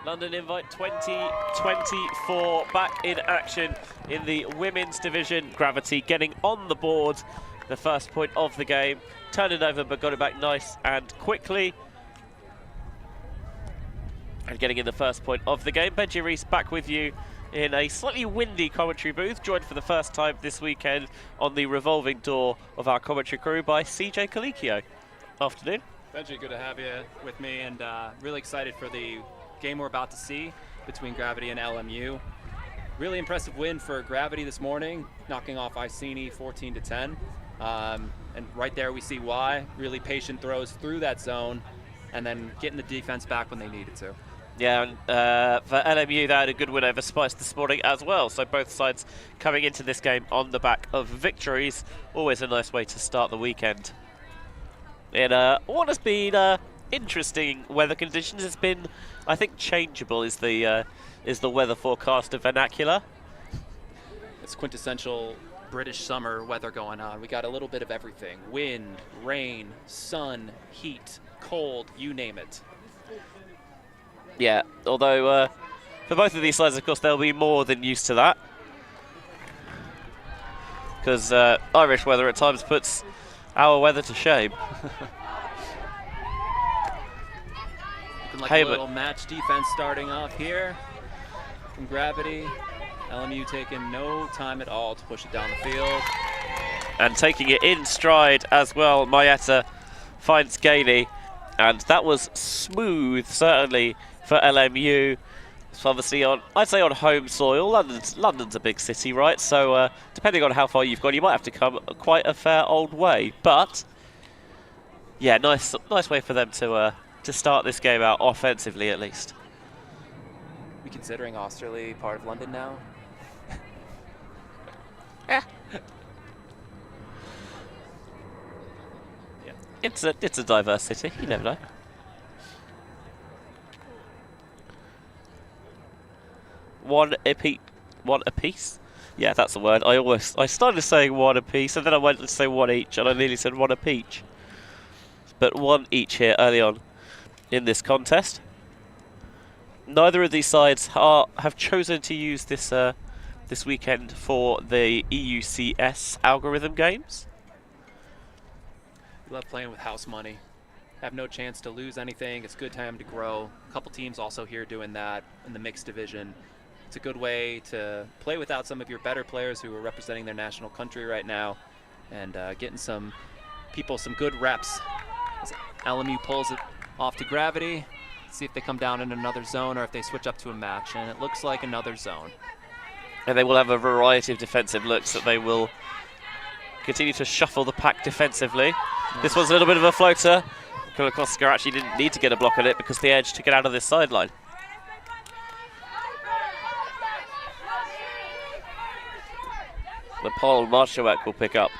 London Invite 2024 back in action in the women's division. Gravity getting on the board the first point of the game. Turned it over but got it back nice and quickly. And getting in the first point of the game. Benji Reese back with you in a slightly windy commentary booth, joined for the first time this weekend on the revolving door of our commentary crew by CJ Colicchio. Afternoon. Benji, good to have you with me, and really excited for the game we're about to see between Gravity and LMU. Really impressive win for Gravity this morning, knocking off Iceni 14-10. And right there we see why. Really patient throws through that zone and then getting the defense back when they needed to. Yeah, and for LMU, they had a good win over Spice this morning as well. So both sides coming into this game on the back of victories. Always a nice way to start the weekend. In what has been interesting weather conditions, it's been, I think, changeable is the weather forecaster vernacular. It's quintessential British summer weather going on. We got a little bit of everything: wind, rain, sun, heat, cold, you name it. Yeah, although for both of these sides, of course, they'll be more than used to that, because Irish weather at times puts our weather to shame. Looking like a little match defense starting off here from Gravity. LMU taking no time at all to push it down the field. And taking it in stride as well. Mayetta finds Gailey, and that was smooth, certainly, for LMU. It's obviously on, I'd say, on home soil. London's a big city, right? So depending on how far you've gone, you might have to come quite a fair old way. But yeah, nice way for them to start this game out offensively, at least. We considering Austerley part of London now? Yeah. Yeah. It's a diverse city. You never know. One apiece. Yeah, that's the word. I started saying one apiece, and then I went to say one each, and I nearly said one apiece. But one each here early on in this contest. Neither of these sides have chosen to use this this weekend for the EUCS algorithm games. We love playing with house money. Have no chance to lose anything. It's a good time to grow. A couple teams also here doing that in the mixed division. It's a good way to play without some of your better players who are representing their national country right now, and getting some people some good reps. As LMU pulls it off to Gravity. See if they come down in another zone or if they switch up to a match, and it looks like another zone. And they will have a variety of defensive looks that they will continue to shuffle the pack defensively. This one's a little bit of a floater. Kulikowska actually didn't need to get a block on it because the edge took it out of this sideline. The Paul Marshawak will pick up.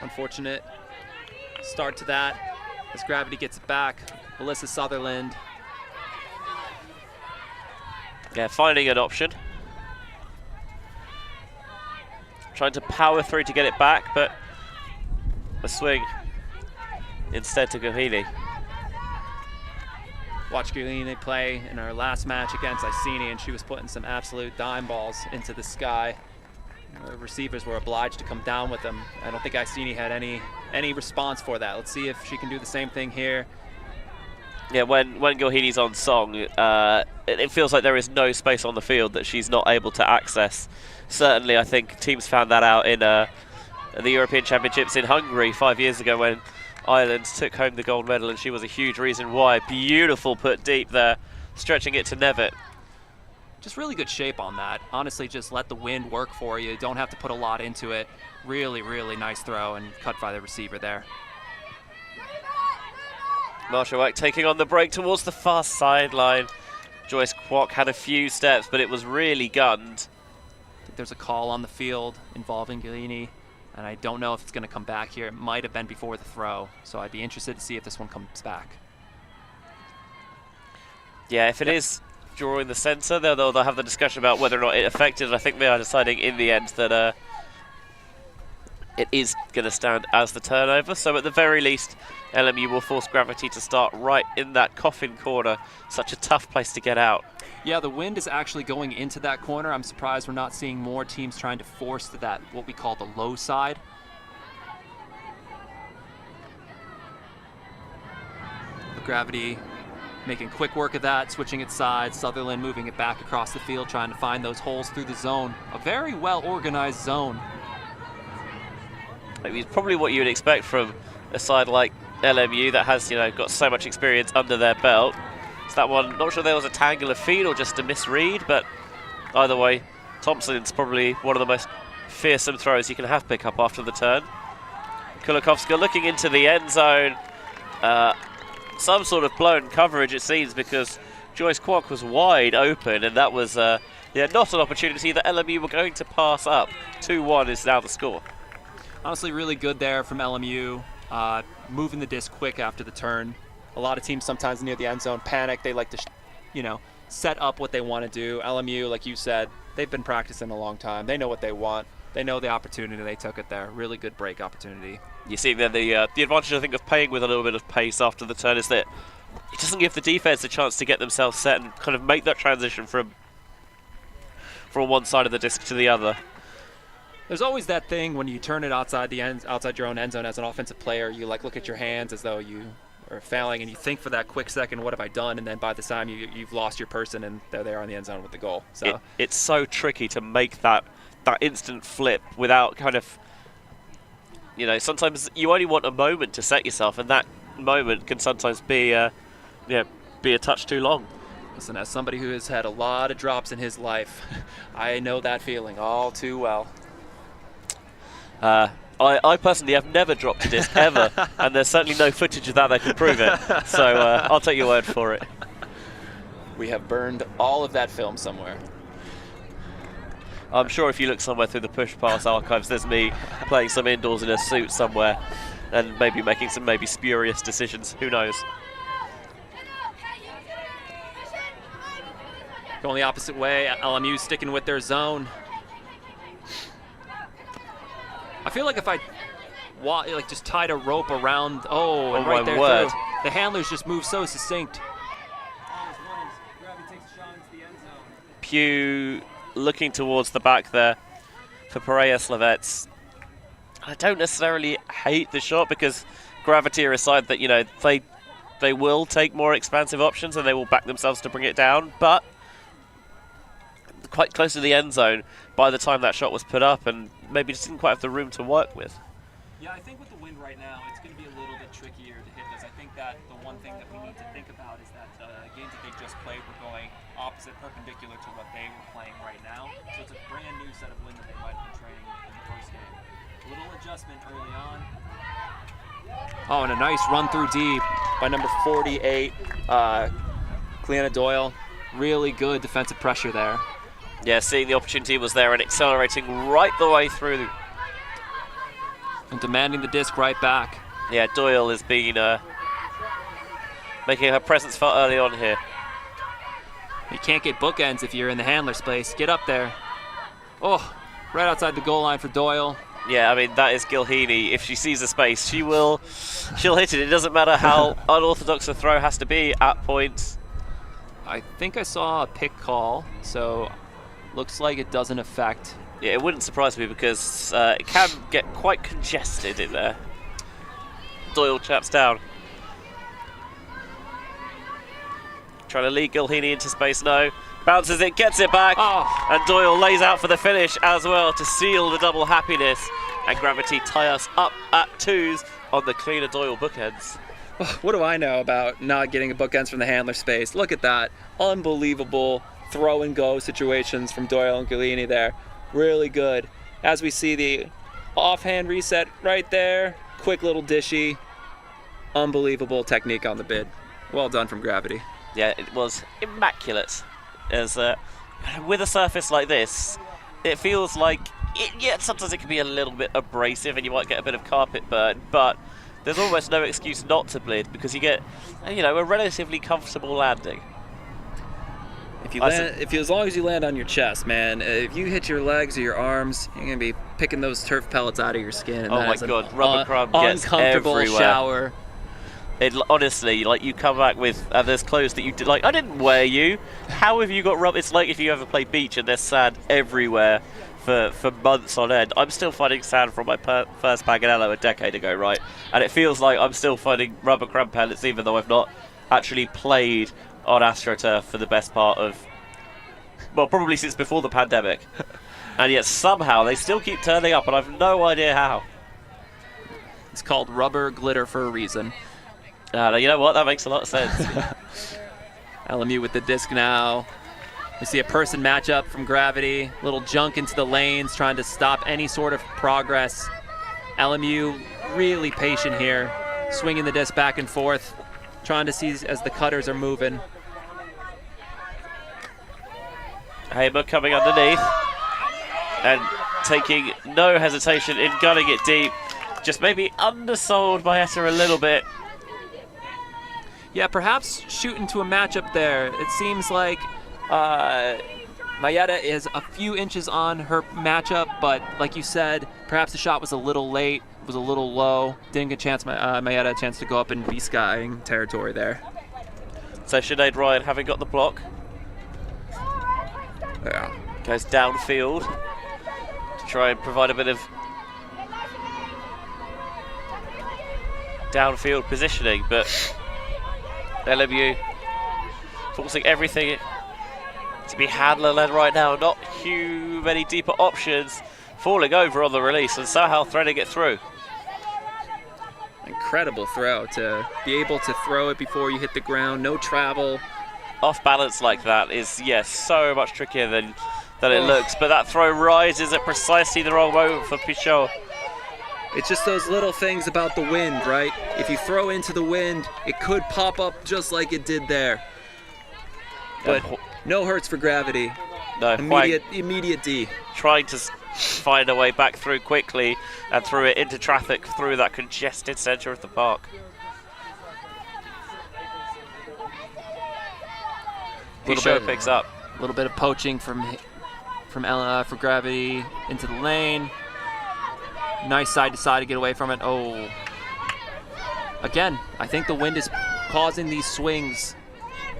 Unfortunate start to that as Gravity gets it back. Alyssa Sutherland. Yeah, finding an option. Trying to power through to get it back, but a swing instead to Gohini. Watched Gohini play in our last match against Iceni, and she was putting some absolute dime balls into the sky. The receivers were obliged to come down with them. I don't think Iceni had any response for that. Let's see if she can do the same thing here. Yeah, when Gohini's on song, it feels like there is no space on the field that she's not able to access. Certainly, I think teams found that out in the European Championships in Hungary 5 years ago when Ireland took home the gold medal, and she was a huge reason why. Beautiful put deep there, stretching it to Nevitt. Just really good shape on that. Honestly, just let the wind work for you. Don't have to put a lot into it. Really, really nice throw and cut by the receiver there. Marshawak taking on the break towards the far sideline. Joyce Kwok had a few steps, but it was really gunned. I think there's a call on the field involving Gohini, and I don't know if it's going to come back here. It might have been before the throw, so I'd be interested to see if this one comes back. Yeah, if it is drawing the centre, they'll have the discussion about whether or not it affected. I think they are deciding in the end that it is going to stand as the turnover. So at the very least, LMU will force Gravity to start right in that coffin corner. Such a tough place to get out. Yeah, the wind is actually going into that corner. I'm surprised we're not seeing more teams trying to force to that, what we call the low side. Gravity making quick work of that, switching its sides. Sutherland moving it back across the field, trying to find those holes through the zone. A very well-organized zone. It's probably what you would expect from a side like LMU that has, got so much experience under their belt. So that one, not sure there was a tangle of feet or just a misread, but either way, Thompson's probably one of the most fearsome throws you can have pick up after the turn. Kulikovska looking into the end zone. Some sort of blown coverage, it seems, because Joyce Kwok was wide open, and that was not an opportunity that LMU were going to pass up. 2-1 is now the score. Honestly, really good there from LMU, moving the disc quick after the turn. A lot of teams sometimes near the end zone panic. They like to, set up what they want to do. LMU, like you said, they've been practicing a long time. They know what they want. They know the opportunity. They took it there. Really good break opportunity. You see there the advantage, I think, of playing with a little bit of pace after the turn is that it doesn't give the defense a chance to get themselves set and kind of make that transition from one side of the disc to the other. There's always that thing when you turn it outside your own end zone as an offensive player. You look at your hands as though you are fouling, and you think for that quick second, what have I done? And then by the time you've lost your person, and they're there on the end zone with the goal. So it's so tricky to make that instant flip without kind of, sometimes you only want a moment to set yourself, and that moment can sometimes be a touch too long. Listen, as somebody who has had a lot of drops in his life, I know that feeling all too well. I personally have never dropped a disc ever, and there's certainly no footage of that can prove it. So I'll take your word for it. We have burned all of that film somewhere. I'm sure if you look somewhere through the Push Pass archives, there's me playing some indoors in a suit somewhere, and maybe making some spurious decisions. Who knows? Going the opposite way. LMU sticking with their zone. I feel like if I just tied a rope around, and right there through, the handlers just move so succinct. Pugh looking towards the back there for Pereira Slavets. I don't necessarily hate the shot because Gravity are a side that, they will take more expansive options and they will back themselves to bring it down, but quite close to the end zone by the time that shot was put up, and maybe just didn't quite have the room to work with. Yeah, I think with the wind right now, it's going to be a little bit trickier to hit this. I think that the one thing that we need to think about is that games that they just played were going opposite, perpendicular to what they were playing right now. So it's a brand new set of wind that they might have been training in the first game. A little adjustment early on. Oh, and a nice run through deep by number 48, Cleanna Doyle. Really good defensive pressure there. Yeah, seeing the opportunity was there and accelerating right the way through. And demanding the disc right back. Yeah, Doyle has been making her presence felt early on here. You can't get bookends if you're in the handler space. Get up there. Oh, right outside the goal line for Doyle. Yeah, I mean, that is Gilheeney. If she sees a space, she'll hit it. It doesn't matter how unorthodox a throw has to be at points. I think I saw a pick call, so looks like it doesn't affect. Yeah, it wouldn't surprise me because it can get quite congested in there. Doyle chaps down. Trying to lead Gilheeney into space, no. Bounces it, gets it back, and Doyle lays out for the finish as well to seal the double happiness. And Gravity tie us up at 2s on the Cleanna Doyle bookends. What do I know about not getting a bookends from the handler space? Look at that. Unbelievable throw and go situations from Doyle and Gilheeney there. Really good. As we see the offhand reset right there. Quick little dishy. Unbelievable technique on the bid. Well done from Gravity. Yeah, it was immaculate. As with a surface like this, it feels like sometimes it can be a little bit abrasive and you might get a bit of carpet burn, but there's almost no excuse not to bleed because you get, a relatively comfortable landing. As long as you land on your chest, man. If you hit your legs or your arms, you're gonna be picking those turf pellets out of your skin. And Oh that my is an God, rubber crumb gets uncomfortable everywhere. shower. It honestly, like, you come back with there's clothes that you did, like, I didn't wear you. How have you got rub? It's like if you ever play beach and there's sand everywhere for months on end. I'm still finding sand from my first Paganello a decade ago, right? And it feels like I'm still finding rubber crumb pellets, even though I've not actually played on AstroTurf for the best part of, well, probably since before the pandemic. And yet somehow they still keep turning up, and I've no idea how. It's called rubber glitter for a reason. You know what? That makes a lot of sense. LMU with the disc now. We see a person matchup from Gravity. Little junk into the lanes, trying to stop any sort of progress. LMU really patient here, swinging the disc back and forth, trying to see as the cutters are moving. Hamer coming underneath and taking no hesitation in gunning it deep. Just maybe undersold by Etta a little bit. Yeah, perhaps shooting to a matchup there. It seems like Mayetta is a few inches on her matchup, but like you said, perhaps the shot was a little late, was a little low. Didn't get Mayetta a chance to go up and be skying territory there. So Sinead Ryan, having got the block, goes downfield to try and provide a bit of downfield positioning, but LMU forcing everything to be handler-led right now. Not many deeper options, falling over on the release and somehow threading it through. Incredible throw to be able to throw it before you hit the ground. No travel. Off balance like that is, yes, so much trickier than it looks. But that throw rises at precisely the wrong moment for Pichot. It's just those little things about the wind, right? If you throw into the wind, it could pop up just like it did there. But no hurts for Gravity. No, Immediate D. Trying to find a way back through quickly and through it into traffic through that congested centre of the park. Pichot picks up. A little bit of poaching for Gravity into the lane. Nice side to side to get away from it. Oh. Again, I think the wind is causing these swings,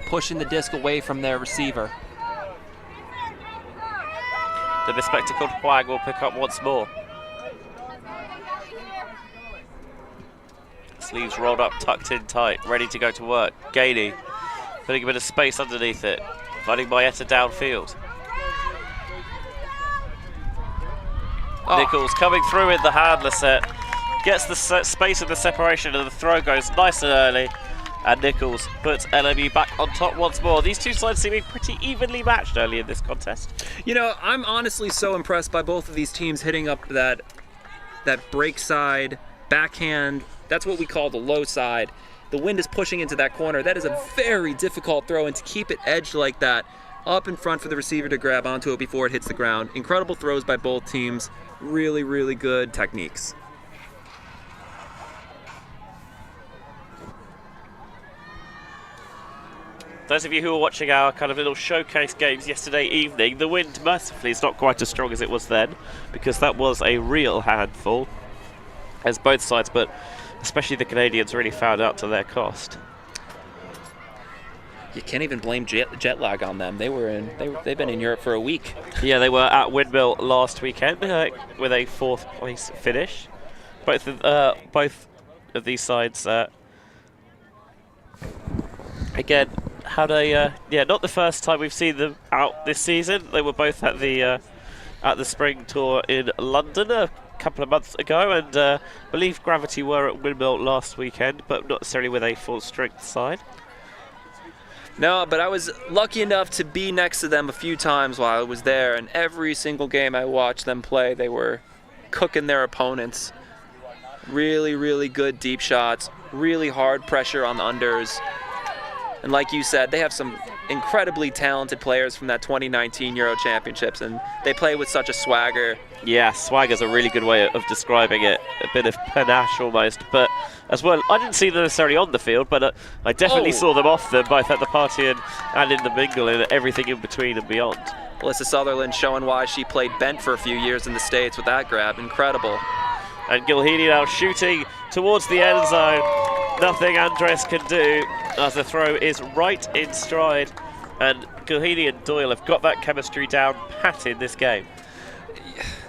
pushing the disc away from their receiver. The bespectacled Huang will pick up once more. Sleeves rolled up, tucked in tight, ready to go to work. Gainey putting a bit of space underneath it, finding Mayetta downfield. Nichols coming through in the handler set, gets the space of the separation, and the throw goes nice and early, and Nichols puts LMU back on top once more. These two sides seeming pretty evenly matched early in this contest. You know, I'm honestly so impressed by both of these teams hitting up that break side, backhand. That's what we call the low side. The wind is pushing into that corner. That is a very difficult throw, and to keep it edged like that, up in front for the receiver to grab onto it before it hits the ground. Incredible throws by both teams. Really, really good techniques. Those of you who were watching our kind of little showcase games yesterday evening, the wind mercifully is not quite as strong as it was then, because that was a real handful, as both sides, but especially the Canadians, really found out to their cost. You can't even blame jet lag on them. They've been in Europe for a week. Yeah, they were at Windmill last weekend with a 4th place finish. Both of these sides, again, had a not the first time we've seen them out this season. They were both at the spring tour in London a couple of months ago, and I believe Gravity were at Windmill last weekend, but not necessarily with a full strength side. No, but I was lucky enough to be next to them a few times while I was there, and every single game I watched them play, they were cooking their opponents. Really, really good deep shots, really hard pressure on the unders. And like you said, they have some incredibly talented players from that 2019 Euro Championships, and they play with such a swagger. Yeah, swagger's a really good way of describing it. A bit of panache almost, but as well, I didn't see them necessarily on the field, but I definitely saw them off them, both at the party and in the mingle and everything in between and beyond. Alyssa Sutherland showing why she played bent for a few years in the States with that grab. Incredible. And Gilheany now shooting towards the end zone. Nothing Andres can do as the throw is right in stride. And Gilheany and Doyle have got that chemistry down pat in this game.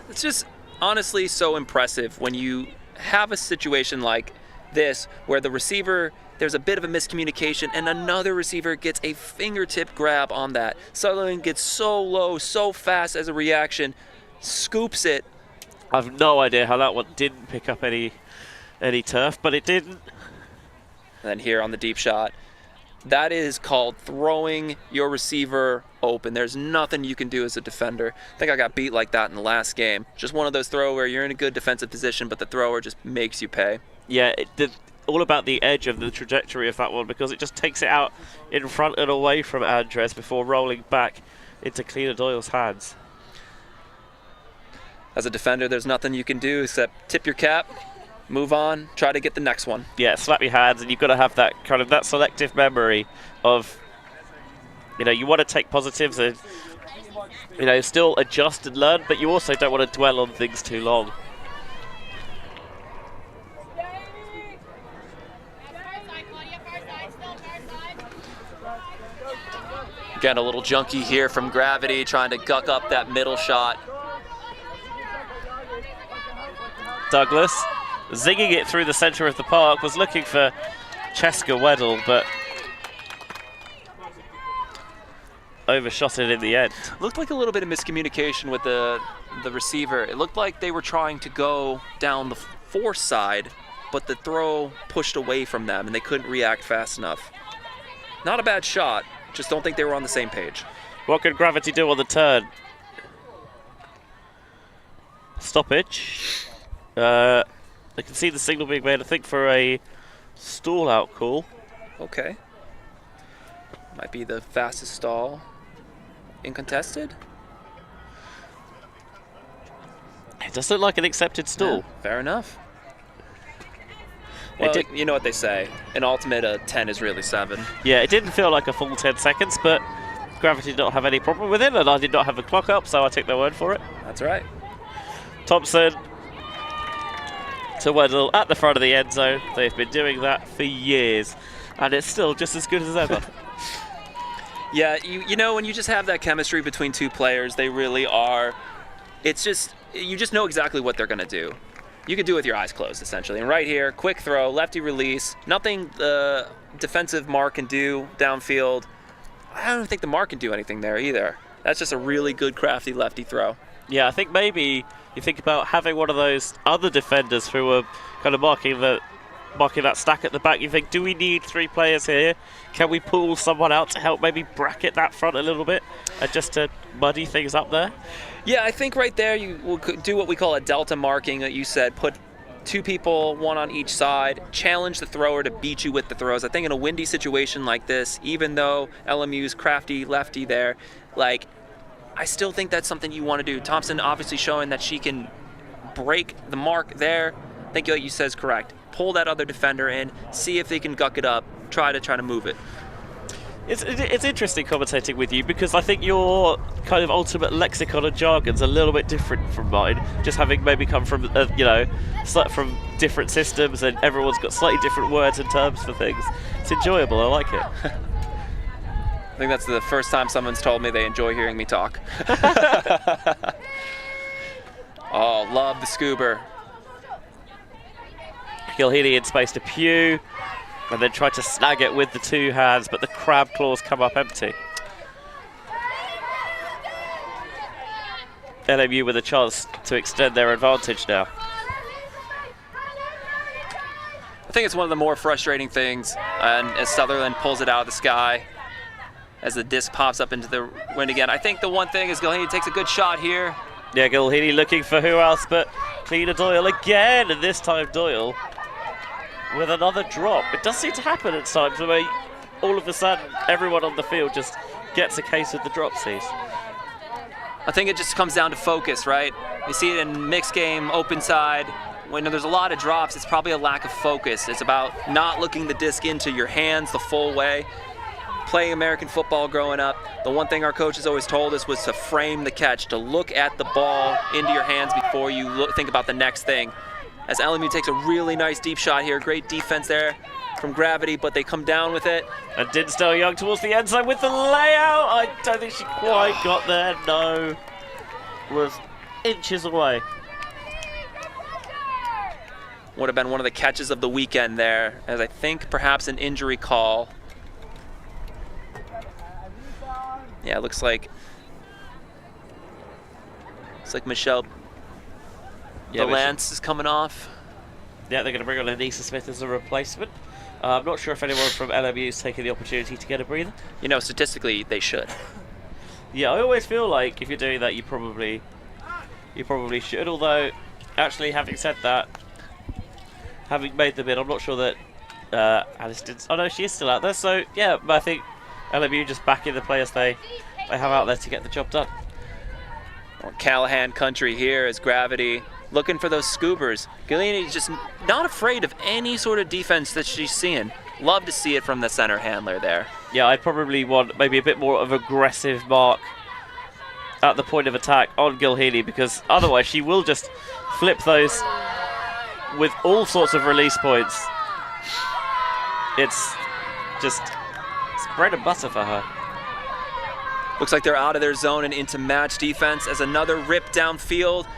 It's just honestly so impressive when you have a situation like this where the receiver, there's a bit of a miscommunication and another receiver gets a fingertip grab on that. Sutherland gets so low, so fast as a reaction, scoops it. I've no idea how that one didn't pick up any turf, but it didn't. And then here on the deep shot, that is called throwing your receiver open. There's nothing you can do as a defender. I think I got beat like that in the last game. Just one of those throws where you're in a good defensive position, but the thrower just makes you pay. Yeah, all about the edge of the trajectory of that one, because it just takes it out in front and away from Andres before rolling back into Cleaner Doyle's hands. As a defender, there's nothing you can do except tip your cap, move on, try to get the next one. Yeah, slap your hands, and you've got to have that kind of that selective memory of, you want to take positives and, still adjust and learn, but you also don't want to dwell on things too long. Again, a little junkie here from Gravity, trying to guck up that middle shot. Douglas zinging it through the center of the park, was looking for Cheska Weddle, but overshot it in the end. Looked like a little bit of miscommunication with the receiver. It looked like they were trying to go down the force side, but the throw pushed away from them and they couldn't react fast enough. Not a bad shot, just don't think they were on the same page. What could Gravity do on the turn? Stoppage. I can see the signal being made, I think, for a stall out call. Okay. Might be the fastest stall uncontested. It does look like an accepted stall. Yeah, fair enough. Well, you know what they say. In Ultimate, a 10 is really 7. Yeah, it didn't feel like a full 10 seconds, but Gravity did not have any problem with it, and I did not have the clock up, so I take their word for it. That's right. Thompson to Weddle at the front of the end zone. They've been doing that for years, and it's still just as good as ever. Yeah, you know, when you just have that chemistry between two players, they really are. It's just, you just know exactly what they're going to do. You could do it with your eyes closed, essentially. And right here, quick throw, lefty release. Nothing the defensive mark can do downfield. I don't think the mark can do anything there either. That's just a really good, crafty lefty throw. Yeah, I think maybe you think about having one of those other defenders who are kind of marking that stack at the back. You think, do we need 3 players here? Can we pull someone out to help maybe bracket that front a little bit and just to muddy things up there? Yeah, I think right there you will do what we call a delta marking that you said. Put 2 people, 1 on each side, challenge the thrower to beat you with the throws. I think in a windy situation like this, even though LMU's crafty lefty there, like, I still think that's something you want to do. Thompson obviously showing that she can break the mark there. I think what you said is correct. Pull that other defender in, see if they can guck it up, try to move it. It's interesting commentating with you because I think your kind of ultimate lexicon of jargon's a little bit different from mine. Just having maybe come from from different systems, and everyone's got slightly different words and terms for things. It's enjoyable. I like it. I think that's the first time someone's told me they enjoy hearing me talk. Oh, love the scoober. Gilheany in space to Pugh, and then tried to snag it with the 2 hands, but the crab claws come up empty. LMU with a chance to extend their advantage now. I think it's one of the more frustrating things, and as Sutherland pulls it out of the sky, as the disc pops up into the wind again. I think the one thing is Gilheany takes a good shot here. Yeah, Gilheany looking for who else but Cleaner Doyle again, and this time Doyle with another drop. It does seem to happen at times where all of a sudden everyone on the field just gets a case of the dropsies? I think it just comes down to focus, right? You see it in mixed game, open side. When there's a lot of drops, it's probably a lack of focus. It's about not looking the disc into your hands the full way. Playing American football growing up, the one thing our coaches always told us was to frame the catch, to look at the ball into your hands before you think about the next thing. As LMU takes a really nice deep shot here, great defense there from Gravity, but they come down with it. And Dinsdale Young towards the end zone with the layout. I don't think she quite got there. No, was inches away. Would have been one of the catches of the weekend there, as I think perhaps an injury call. Yeah, it looks like Michelle Lance is coming off. Yeah, they're going to bring on Anissa Smith as a replacement. I'm not sure if anyone from LMU is taking the opportunity to get a breather. You know, statistically, they should. Yeah, I always feel like if you're doing that, you probably should. Although, actually, having said that, having made the bid, I'm not sure that Alice did. Oh no, she is still out there. So yeah, but I think LMU just backing the players they have out there to get the job done. Well, Callahan country here as Gravity looking for those scoopers. Galini's just not afraid of any sort of defense that she's seeing. Love to see it from the center handler there. Yeah, I'd probably want maybe a bit more of aggressive mark at the point of attack on Gilheany, because otherwise she will just flip those with all sorts of release points. It's just bread and butter for her. Looks like they're out of their zone and into match defense as another rip downfield.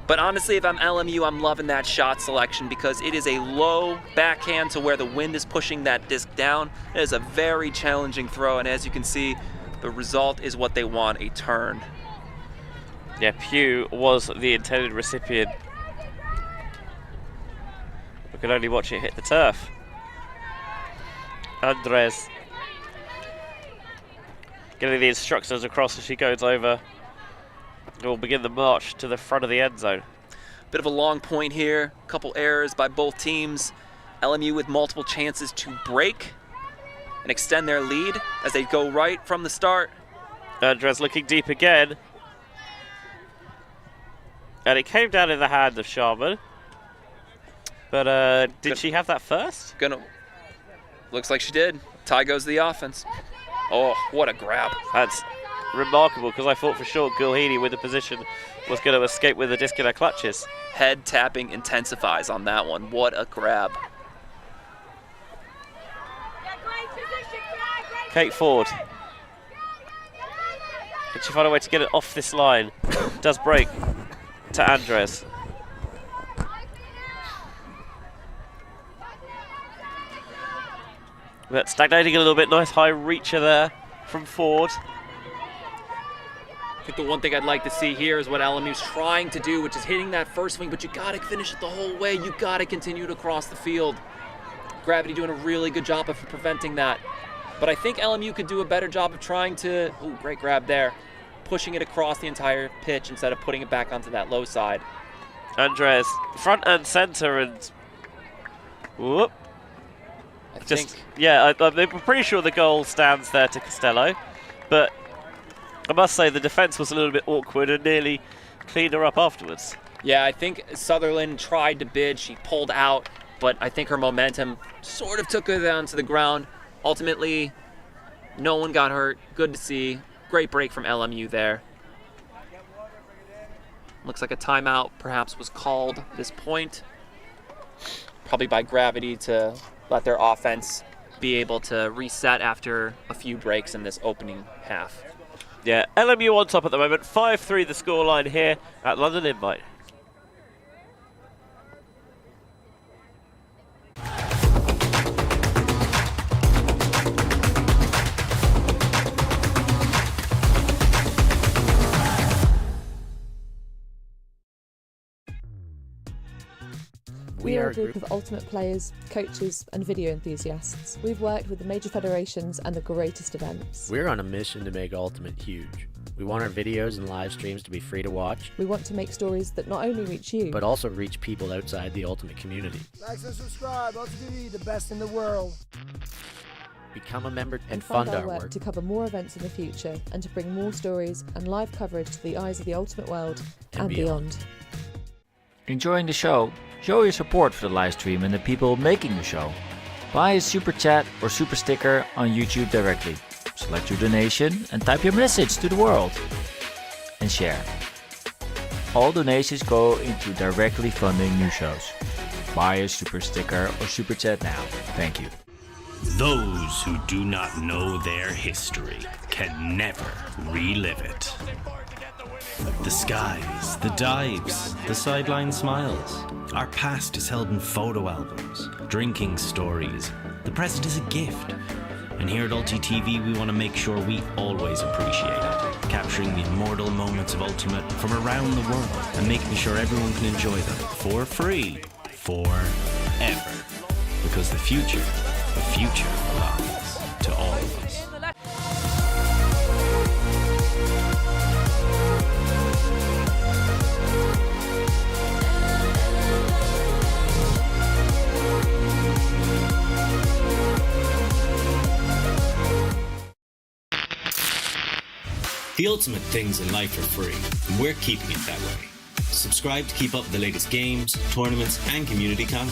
But honestly, if I'm LMU, I'm loving that shot selection because it is a low backhand to where the wind is pushing that disc down. It is a very challenging throw, and as you can see, the result is what they want, a turn. Yeah, Pugh was the intended recipient. We can only watch it hit the turf. Andres getting the instructors across as she goes over. We'll begin the march to the front of the end zone. Bit of a long point here, a couple errors by both teams. LMU with multiple chances to break and extend their lead as they go right from the start. Andres looking deep again. And it came down in the hand of Sharman. But did she have that first? Looks like she did. Tie goes to the offense. Oh, what a grab. That's remarkable, because I thought for sure Gilheany with the position was going to escape with the disc in her clutches. Head tapping intensifies on that one. What a grab. Kate Ford. Can she find a way to get it off this line? Does break to Andres. But stagnating a little bit. Nice high reacher there from Ford. I think the one thing I'd like to see here is what LMU's trying to do, which is hitting that first swing, but you gotta finish it the whole way. You gotta continue to cross the field. Gravity doing a really good job of preventing that. But I think LMU could do a better job of trying to, ooh, great grab there, pushing it across the entire pitch instead of putting it back onto that low side. Andres, front and center, and whoop. I'm pretty sure the goal stands there to Costello, but I must say the defense was a little bit awkward and nearly cleaned her up afterwards. Yeah, I think Sutherland tried to bid, she pulled out, but I think her momentum sort of took her down to the ground. Ultimately, no one got hurt. Good to see. Great break from LMU there. Looks like a timeout perhaps was called at this point. Probably by Gravity to let their offense be able to reset after a few breaks in this opening half. Yeah, LMU on top at the moment. 5-3 the scoreline here at London Invite. We are a group of ultimate players, coaches and video enthusiasts. We've worked with the major federations and the greatest events. We're on a mission to make Ultimate huge. We want our videos and live streams to be free to watch. We want to make stories that not only reach you, but also reach people outside the Ultimate community. Like and subscribe, ULTI.TV, the best in the world. become a member, and fund fund our work to cover more events in the future and to bring more stories and live coverage to the eyes of the ultimate world and beyond. Enjoying the show? Show your support for the live stream and the people making the show. Buy a super chat or super sticker on YouTube directly. Select your donation and type your message to the world. And share. All donations go into directly funding new shows. Buy a super sticker or super chat now. Thank you. Those who do not know their history can never relive it. The skies, the dives, the sideline smiles. Our past is held in photo albums, drinking stories. The present is a gift. And here at ULTI.TV, we want to make sure we always appreciate it, capturing the immortal moments of Ultimate from around the world and making sure everyone can enjoy them for free, forever. Because the future belongs to all of us. The ultimate things in life are free, and we're keeping it that way. Subscribe to keep up with the latest games, tournaments, and community content.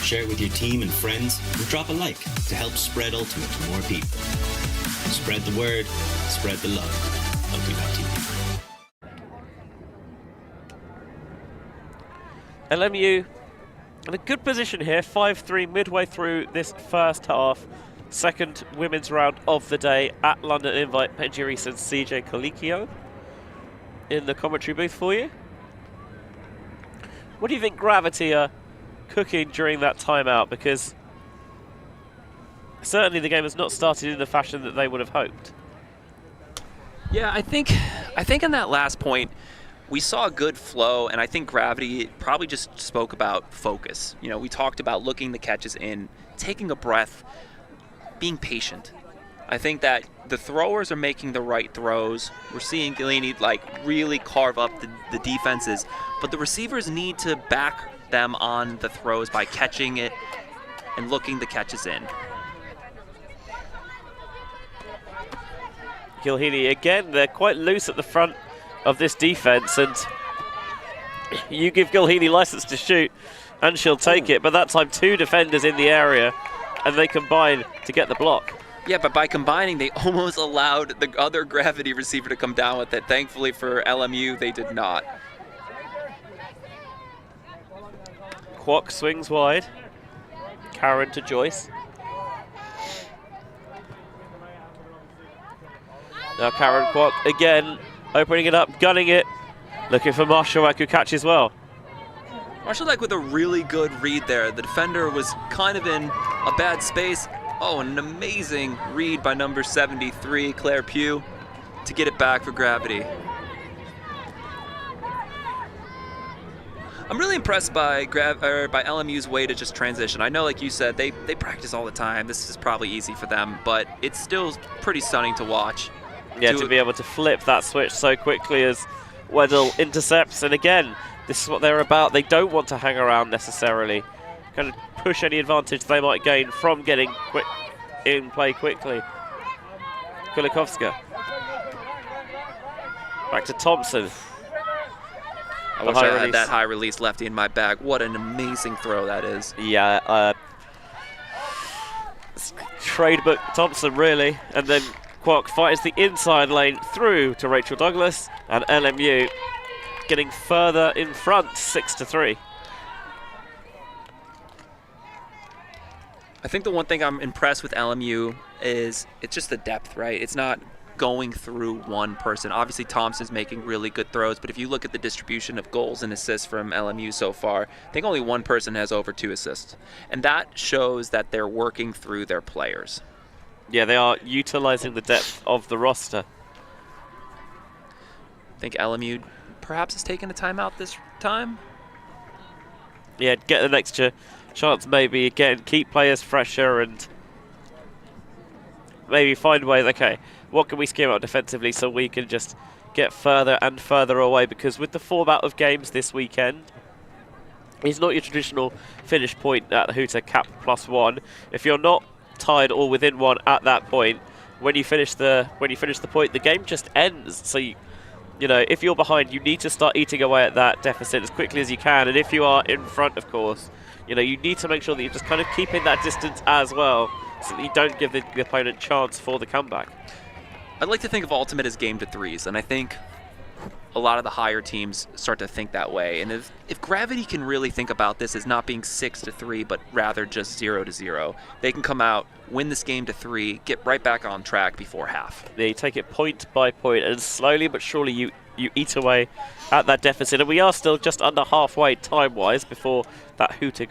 Share it with your team and friends, and drop a like to help spread Ultimate to more people. Spread the word, spread the love. ULTI.TV. LMU in a good position here, 5-3 midway through this first half. Second women's round of the day at London Invite. Penji Reese and CJ Colicchio in the commentary booth for you. What do you think Gravity are cooking during that timeout? Because certainly the game has not started in the fashion that they would have hoped. Yeah, I think in that last point, we saw a good flow, and I think Gravity probably just spoke about focus. You know, we talked about looking the catches in, taking a breath, being patient. I think that the throwers are making the right throws. We're seeing Galini really carve up the defenses, but the receivers need to back them on the throws by catching it and looking the catches in. Gilhini again, they're quite loose at the front of this defense, and you give Gilhini license to shoot and she'll take it, but that time two defenders in the area and they combine to get the block. Yeah, but by combining, they almost allowed the other Gravity receiver to come down with it. Thankfully for LMU, they did not. Kwok swings wide. Karen to Joyce. Now Karen Kwok again, opening it up, gunning it, looking for Marshallak, who catches well. Marshallak with a really good read there. The defender was kind of in a bad space. Oh, an amazing read by number 73, Claire Pugh, to get it back for Gravity. I'm really impressed by LMU's way to just transition. I know, like you said, they practice all the time. This is probably easy for them, but it's still pretty stunning to watch. Yeah, to be able to flip that switch so quickly as Weddle intercepts. And again, this is what they're about. They don't want to hang around necessarily. Kind of push any advantage they might gain from getting quick in play quickly. Kulikovska. Back to Thompson. I wish I had that high release lefty in my bag. What an amazing throw that is. Yeah, trade book Thompson really. And then Kwok finds the inside lane through to Rachel Douglas, and LMU getting further in front, 6-3. I think the one thing I'm impressed with LMU is it's just the depth, right? It's not going through one person. Obviously, Thompson's making really good throws, but if you look at the distribution of goals and assists from LMU so far, I think only one person has over 2 assists. And that shows that they're working through their players. Yeah, they are utilizing the depth of the roster. I think LMU perhaps has taken a timeout this time. Yeah, get an extra chance maybe again, keep players fresher and maybe find ways, okay, what can we scheme out defensively so we can just get further and further away, because with the format of games this weekend, it's not your traditional finish point at the Hooter cap +1. If you're not tied or within one at that point, when you finish the point, the game just ends. So you know, if you're behind, you need to start eating away at that deficit as quickly as you can. And if you are in front, of course, you know, you need to make sure that you're just kind of keeping that distance as well, so that you don't give the opponent chance for the comeback. I'd like to think of Ultimate as game to threes, and I think a lot of the higher teams start to think that way. And if Gravity can really think about this as not being 6-3, but rather just 0-0, they can come out, win this game to 3, get right back on track before half. They take it point by point, and slowly but surely you eat away at that deficit. And we are still just under halfway time-wise before that hooter,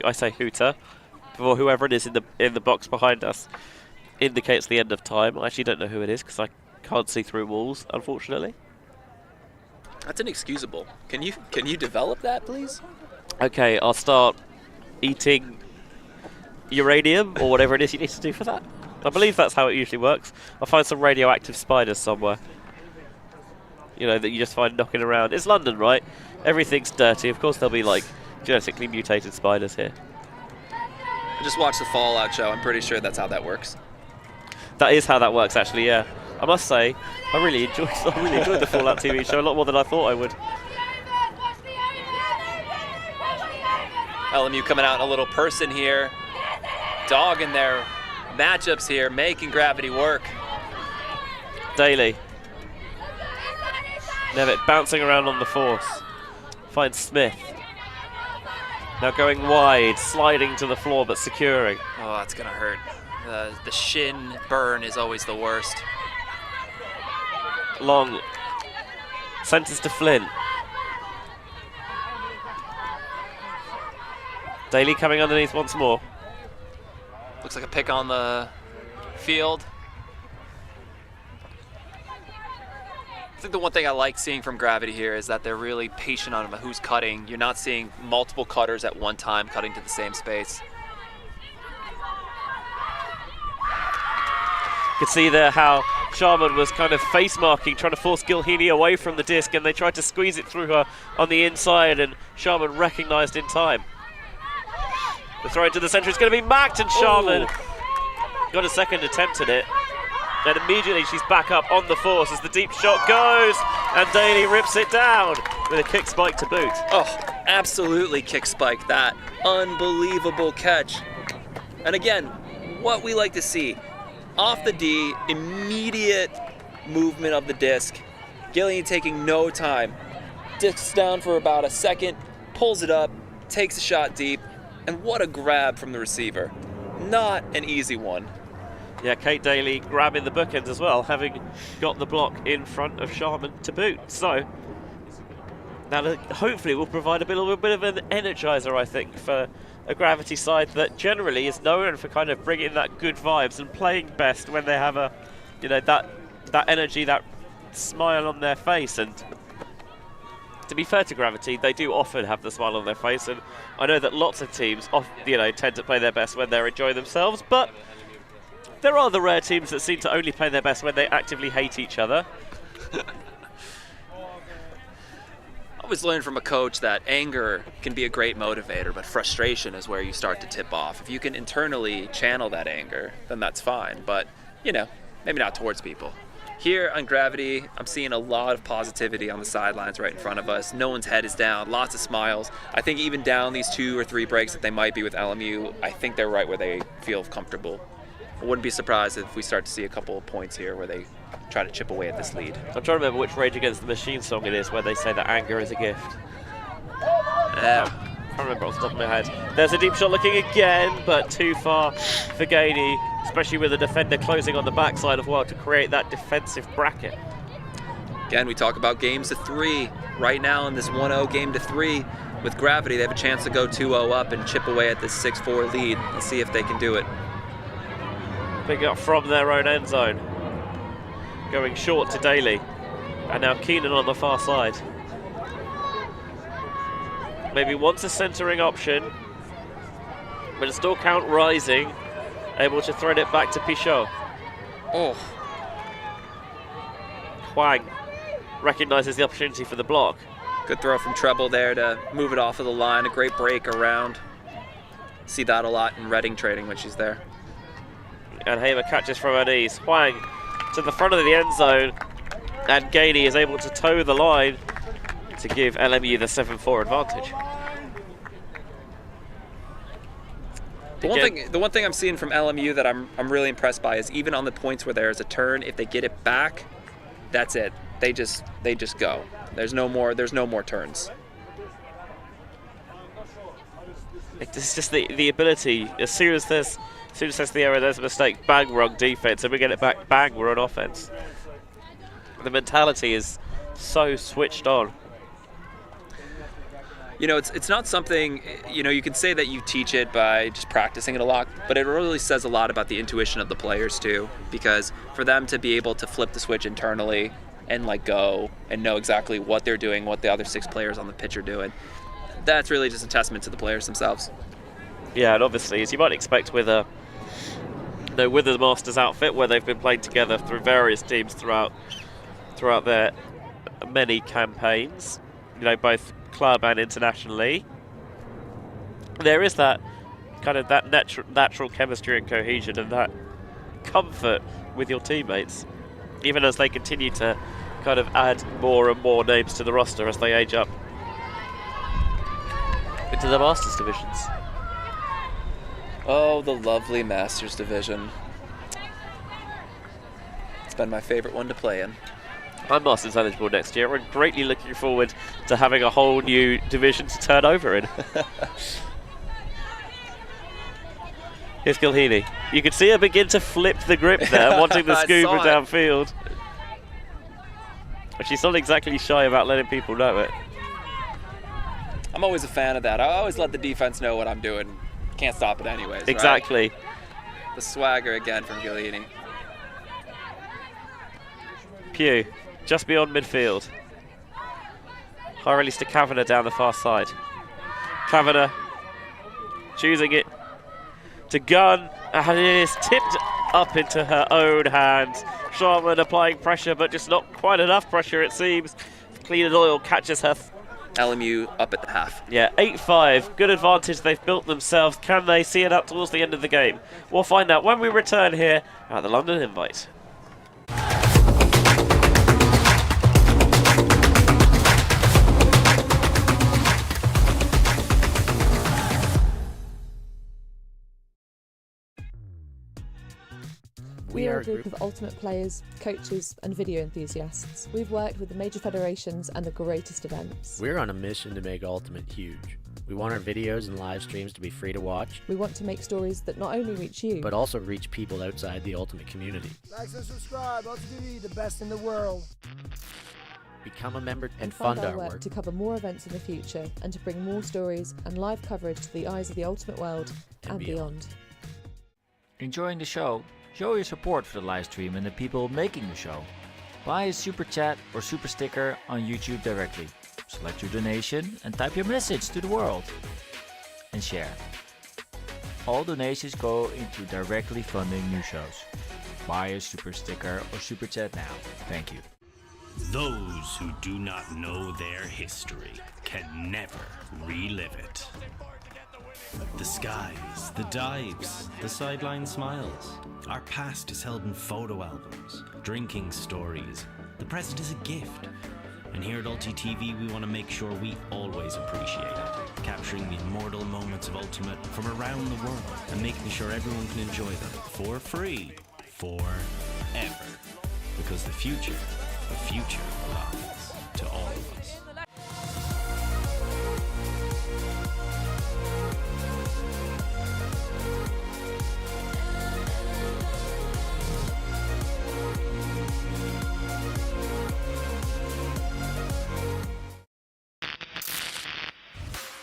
before whoever it is in the box behind us indicates the end of time. I actually don't know who it is because I can't see through walls, unfortunately. That's inexcusable. Can you develop that, please? Okay, I'll start eating uranium or whatever it is you need to do for that. I believe that's how it usually works. I'll find some radioactive spiders somewhere. You know, that you just find knocking around. It's London, right? Everything's dirty. Of course there'll be, like, genetically mutated spiders here. I just watched the Fallout show. I'm pretty sure that's how that works. That is how that works, actually, yeah. I must say, I really enjoyed the Fallout TV show a lot more than I thought I would. LMU coming out in a little person here, dogging their matchups here, making Gravity work. Daly. Nevitt bouncing around on the force. Finds Smith. Now going wide, sliding to the floor but securing. Oh, that's gonna hurt. The shin burn is always the worst. Long. Centers to Flynn. Daly coming underneath once more. Looks like a pick on the field. I think the one thing I like seeing from Gravity here is that they're really patient on who's cutting. You're not seeing multiple cutters at one time cutting to the same space. You could see there how Sharman was kind of face marking, trying to force Gilhini away from the disc, and they tried to squeeze it through her on the inside, and Sharman recognised in time. The throw into the centre is going to be macked, and Sharman got a second attempt at it. And immediately she's back up on the force as the deep shot goes, and Daly rips it down with a kick spike to boot. Oh, absolutely kick spike that. Unbelievable catch. And again, what we like to see. Off the D, immediate movement of the disc. Gillian taking no time. Discs down for about a second, pulls it up, takes a shot deep, and what a grab from the receiver. Not an easy one. Yeah, Kate Daly grabbing the bookends as well, having got the block in front of Sharman to boot. So, that hopefully will provide a little bit of an energizer, I think, for a Gravity side that generally is known for kind of bringing that good vibes and playing best when they have a, you know, that energy, that smile on their face. And to be fair to Gravity, they do often have the smile on their face, and I know that lots of teams, tend to play their best when they're enjoying themselves, but there are the rare teams that seem to only play their best when they actively hate each other. I always learned from a coach that anger can be a great motivator, but frustration is where you start to tip off. If you can internally channel that anger, then that's fine, but, you know, maybe not towards people. Here on Gravity, I'm seeing a lot of positivity on the sidelines right in front of us. No one's head is down, lots of smiles. I think even down these 2 or 3 breaks that they might be with LMU, I think they're right where they feel comfortable. I wouldn't be surprised if we start to see a couple of points here where they try to chip away at this lead. I'm trying to remember which Rage Against the Machine song it is where they say that anger is a gift. I can't remember off the top of my head. There's a deep shot looking again, but too far for Gainey, especially with the defender closing on the backside of well to create that defensive bracket. Again, we talk about games to 3. Right now in this 1-0 game to 3 with Gravity, they have a chance to go 2-0 up and chip away at this 6-4 lead. Let's see if they can do it. Picking up from their own end zone. Going short to Daly. And now Keenan on the far side. Maybe wants a centering option, but a still count rising. Able to thread it back to Pichot. Oh. Huang recognizes the opportunity for the block. Good throw from Treble there to move it off of the line. A great break around. See that a lot in Reading trading when she's there. and Hamer catches from her knees. Hwang to the front of the end zone, and Gainey is able to toe the line to give LMU the 7-4 advantage. The one thing I'm seeing from LMU that I'm really impressed by is even on the points where there's a turn, if they get it back, that's it. They just go. There's no more turns. It's just the ability. As soon as there's the error, there's a mistake. Bang, we're on defense, and we get it back. Bang, we're on offense. The mentality is so switched on. You know, it's not something, you know, you can say that you teach it by just practicing it a lot, but it really says a lot about the intuition of the players too, because for them to be able to flip the switch internally and like go and know exactly what they're doing, what the other 6 players on the pitch are doing, that's really just a testament to the players themselves. Yeah, and obviously, as you might expect with the Masters outfit, where they've been playing together through various teams throughout their many campaigns, you know, both club and internationally, there is that kind of that natural chemistry and cohesion and that comfort with your teammates, even as they continue to kind of add more and more names to the roster as they age up into the Masters divisions. Oh, the lovely Masters division. It's been my favorite one to play in. I'm Masters eligible next year. We're greatly looking forward to having a whole new division to turn over in. Here's Gilheeney. You can see her begin to flip the grip there, wanting the scuba downfield. But she's not exactly shy about letting people know it. I'm always a fan of that. I always let the defense know what I'm doing. Can't stop it anyways. Exactly. Right? The swagger again from Gilheeney. Pugh, just beyond midfield. High release to Kavanagh down the far side. Kavanagh choosing it to gun, and it is tipped up into her own hands. Sharman applying pressure, but just not quite enough pressure, it seems. Clean and Oil catches her. LMU up at the half. Yeah, 8-5. Good advantage they've built themselves. Can they see it up towards the end of the game? We'll find out when we return here at the London Invite. We are a group of ultimate players, coaches and video enthusiasts. We've worked with the major federations and the greatest events. We're on a mission to make Ultimate huge. We want our videos and live streams to be free to watch. We want to make stories that not only reach you, but also reach people outside the Ultimate community. Like and subscribe, ULTI.TV, the best in the world. Become a member and fund fund our work to cover more events in the future and to bring more stories and live coverage to the eyes of the Ultimate world and beyond. Enjoying the show? Show your support for the live stream and the people making the show. Buy a super chat or super sticker on YouTube directly. Select your donation and type your message to the world. And share. All donations go into directly funding new shows. Buy a super sticker or super chat now. Thank you. Those who do not know their history can never relive it. The skies, the dives, the sideline smiles. Our past is held in photo albums, drinking stories. The present is a gift. And here at ULTI.TV, we want to make sure we always appreciate it, capturing the immortal moments of Ultimate from around the world and making sure everyone can enjoy them for free, forever. Because the future belongs to all of us.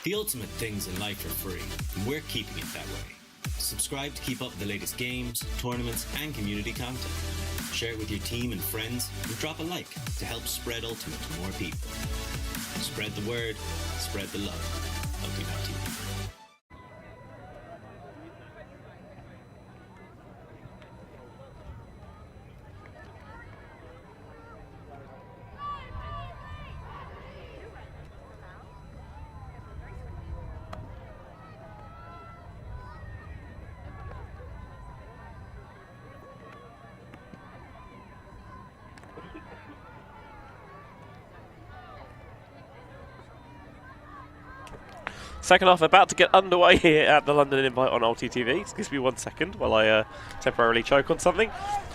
The ultimate things in life are free, and we're keeping it that way. Subscribe to keep up with the latest games, tournaments, and community content. Share it with your team and friends, and drop a like to help spread Ultimate to more people. Spread the word, spread the love. ULTI.TV. Second half about to get underway here at the London Invite on ULTI.TV. Excuse me 1 second while I temporarily choke on something.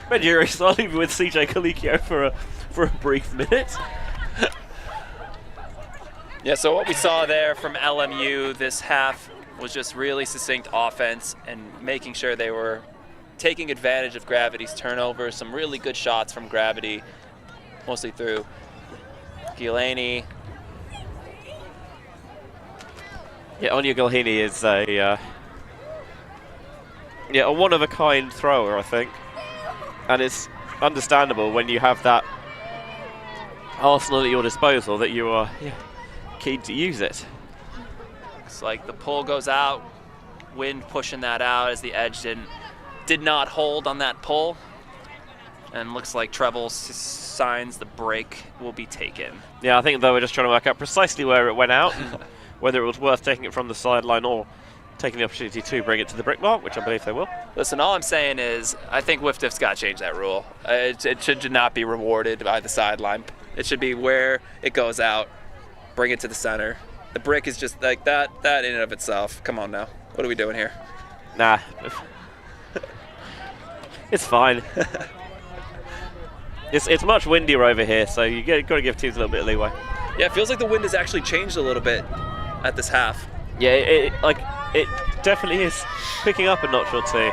Benjury, I'll leave you with CJ Colicchio for a brief minute. Yeah, so what we saw there from LMU this half was just really succinct offense and making sure they were taking advantage of Gravity's turnovers. Some really good shots from Gravity, mostly through Gilani. Yeah, Anya Gilhini is a one-of-a-kind thrower, I think. And it's understandable when you have that arsenal at your disposal that you are keen to use it. Looks like the pull goes out, wind pushing that out as the edge did not hold on that pull. And looks like treble signs the break will be taken. Yeah, I think they were just trying to work out precisely where it went out, and whether it was worth taking it from the sideline or taking the opportunity to bring it to the brick mark, which I believe they will. Listen, all I'm saying is I think WIFTF's got to change that rule. It should not be rewarded by the sideline. It should be where it goes out, bring it to the center. The brick is just like that in and of itself. Come on now. What are we doing here? Nah. It's fine. It's much windier over here, so you got to give teams a little bit of leeway. Yeah, it feels like the wind has actually changed a little bit at this half. Yeah, it definitely is picking up a notch or two.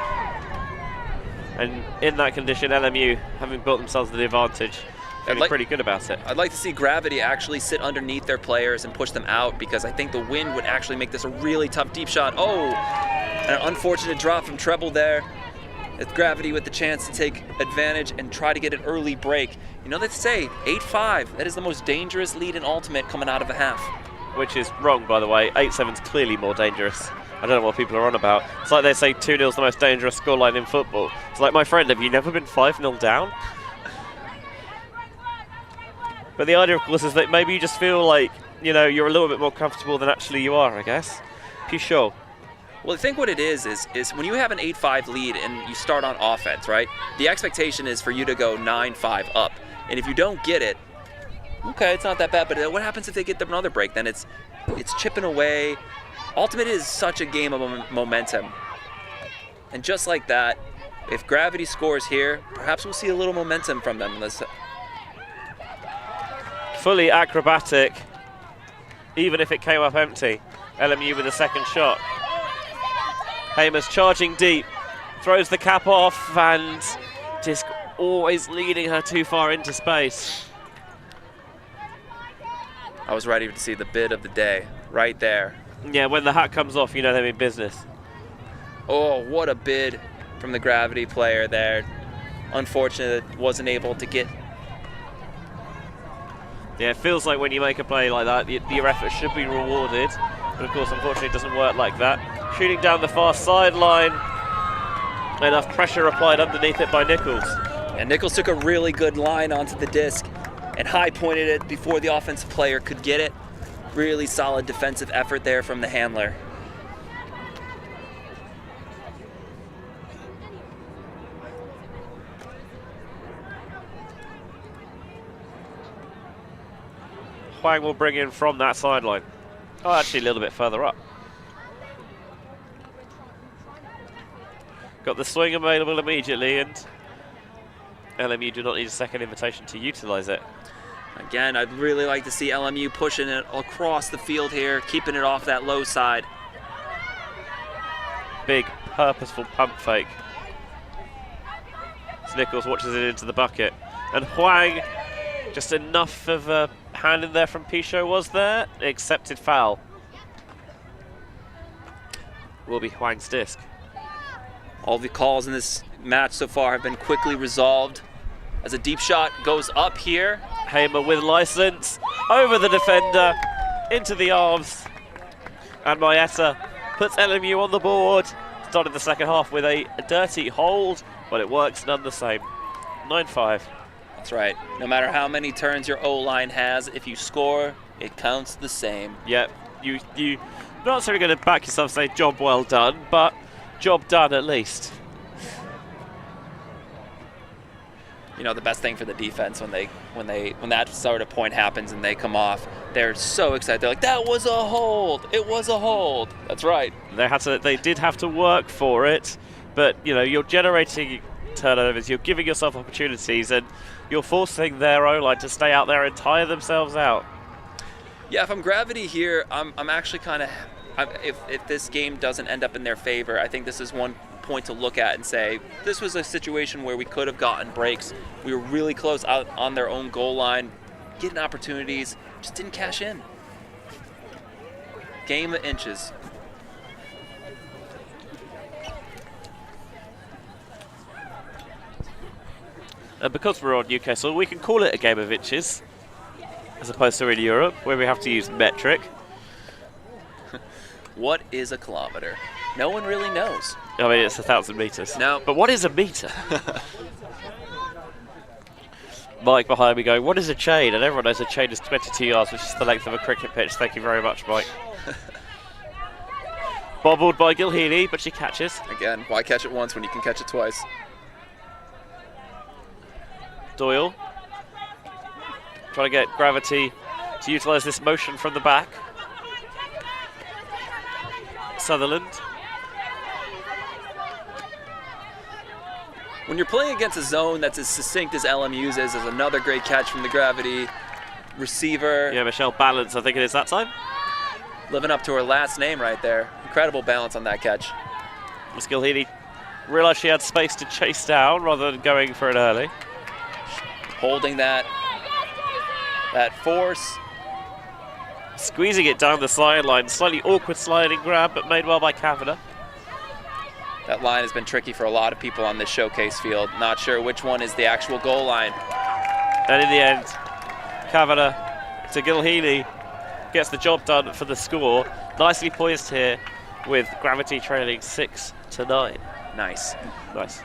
And in that condition, LMU, having built themselves the advantage, feeling pretty good about it. I'd like to see Gravity actually sit underneath their players and push them out, because I think the wind would actually make this a really tough deep shot. Oh, an unfortunate drop from treble there. It's Gravity with the chance to take advantage and try to get an early break. You know, they say 8-5, that is the most dangerous lead in Ultimate coming out of a half. Which is wrong, by the way. 8-7's clearly more dangerous. I don't know what people are on about. It's like they say 2-0's the most dangerous scoreline in football. It's like, my friend, have you never been 5-0 down? But the idea, of course, is that maybe you just feel like, you know, you're a little bit more comfortable than actually you are, I guess. Sure. Well, I think what it is when you have an 8-5 lead and you start on offense, right? The expectation is for you to go 9-5 up. And if you don't get it, okay, it's not that bad, but what happens if they get another break? Then it's chipping away. Ultimate is such a game of momentum. And just like that, if Gravity scores here, perhaps we'll see a little momentum from them. Fully acrobatic, even if it came up empty. LMU with a second shot. Hamer's charging deep, throws the cap off, and Disc always leading her too far into space. I was ready to see the bid of the day, right there. Yeah, when the hat comes off, you know they mean business. Oh, what a bid from the Gravity player there. Unfortunate it wasn't able to get. Yeah, it feels like when you make a play like that, your effort should be rewarded. But of course, unfortunately, it doesn't work like that. Shooting down the far sideline. Enough pressure applied underneath it by Nichols. And Nichols took a really good line onto the disc and high pointed it before the offensive player could get it. Really solid defensive effort there from the handler. Huang will bring in from that sideline. Oh, actually a little bit further up. Got the swing available immediately, and LMU do not need a second invitation to utilize it. Again, I'd really like to see LMU pushing it across the field here, keeping it off that low side. Big, purposeful pump fake. As Nichols watches it into the bucket. And Huang, just enough of a hand in there from Pichot was there. Accepted foul. Will be Huang's disc. All the calls in this match so far have been quickly resolved as a deep shot goes up here. Hamer with license, over the defender, into the arms. And Mayetta puts LMU on the board. Started the second half with a dirty hold, but it works none the same. 9-5. That's right. No matter how many turns your O-line has, if you score, it counts the same. Yep. You're not necessarily going to back yourself and say job well done, but job done at least. you know, the best thing for the defense when that sort of point happens and they come off, they're so excited. They're like, that was a hold. It was a hold. That's right. They did have to work for it, but you know, you're generating turnovers, you're giving yourself opportunities, and you're forcing their O-line to stay out there and tire themselves out. Yeah, if I'm Gravity here, I'm actually kind of, if this game doesn't end up in their favor, I think this is one point to look at and say, this was a situation where we could have gotten breaks. We were really close out on their own goal line, getting opportunities, just didn't cash in. Game of inches. Because we're on Newcastle, we can call it a game of inches, as opposed to in Europe, where we have to use metric. What is a kilometer? No one really knows. I mean, it's 1,000 meters. No. But what is a meter? Mike behind me going, what is a chain? And everyone knows a chain is 22 yards, which is the length of a cricket pitch. Thank you very much, Mike. Bobbled by Gilheany, but she catches. Again, why catch it once when you can catch it twice? Doyle trying to get Gravity to utilise this motion from the back. Sutherland. When you're playing against a zone that's as succinct as LMU's is, there's another great catch from the Gravity receiver. Yeah, Michelle Balance, I think it is that time. Living up to her last name right there. Incredible balance on that catch. Miss Gilheany realised she had space to chase down rather than going for it early. Holding that force. Squeezing it down the sideline. Slightly awkward sliding grab, but made well by Kavanagh. That line has been tricky for a lot of people on this showcase field. Not sure which one is the actual goal line. And in the end, Kavanagh to Gilheany gets the job done for the score. Nicely poised here with Gravity trailing 6-9. Nice. Nice.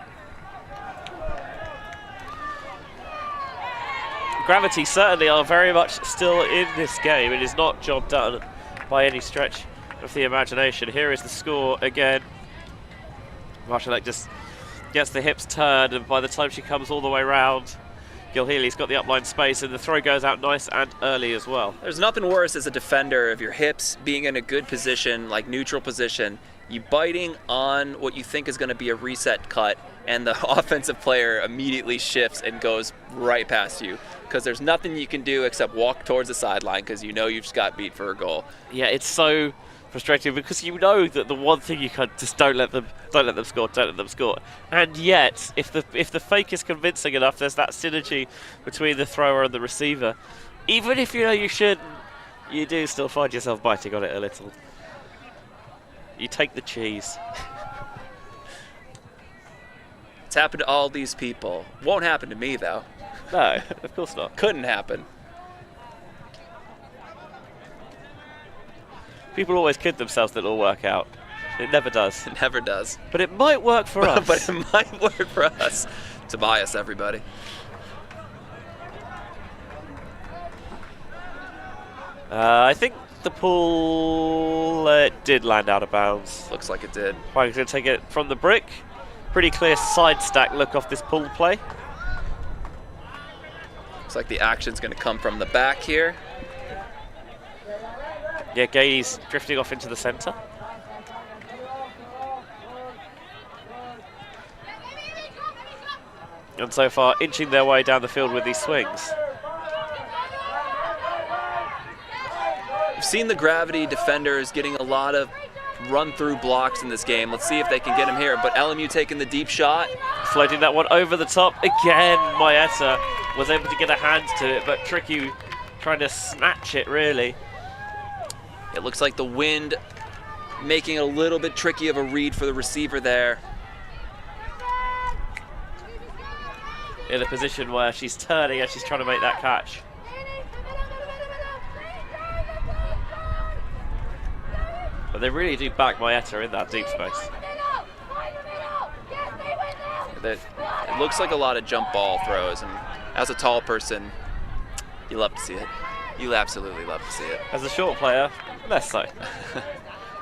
Gravity certainly are very much still in this game. It is not job done by any stretch of the imagination. Here is the score again. Marshallek just gets the hips turned, and by the time she comes all the way round, Gilheany's got the upline space, and the throw goes out nice and early as well. There's nothing worse as a defender of your hips being in a good position, like neutral position, you biting on what you think is going to be a reset cut, and the offensive player immediately shifts and goes right past you, because there's nothing you can do except walk towards the sideline because you know you've just got beat for a goal. Yeah, it's so frustrating because you know that the one thing you can just don't let them score. And yet, if the fake is convincing enough, there's that synergy between the thrower and the receiver. Even if you know you shouldn't, you do still find yourself biting on it a little. You take the cheese. It's happened to all these people. Won't happen to me though. No, of course not. Couldn't happen. People always kid themselves that it'll work out. It never does. It never does. But it might work for us. But it might work for us. Tobias, everybody. I think the pull did land out of bounds. Looks like it did. White's going to take it from the brick. Pretty clear side stack look off this pull play. Looks like the action's going to come from the back here. Yeah, Gady's drifting off into the centre. And so far, inching their way down the field with these swings. We've seen the Gravity defenders getting a lot of run-through blocks in this game. Let's see if they can get him here. But LMU taking the deep shot. Floating that one over the top. Again, Mayetta was able to get a hand to it, but Tricky trying to snatch it, really. It looks like the wind making it a little bit tricky of a read for the receiver there. In a position where she's turning as she's trying to make that catch. But they really do back Mayetta in that deep space. It looks like a lot of jump ball throws, and as a tall person, you love to see it. You absolutely love to see it. As a short player, less so.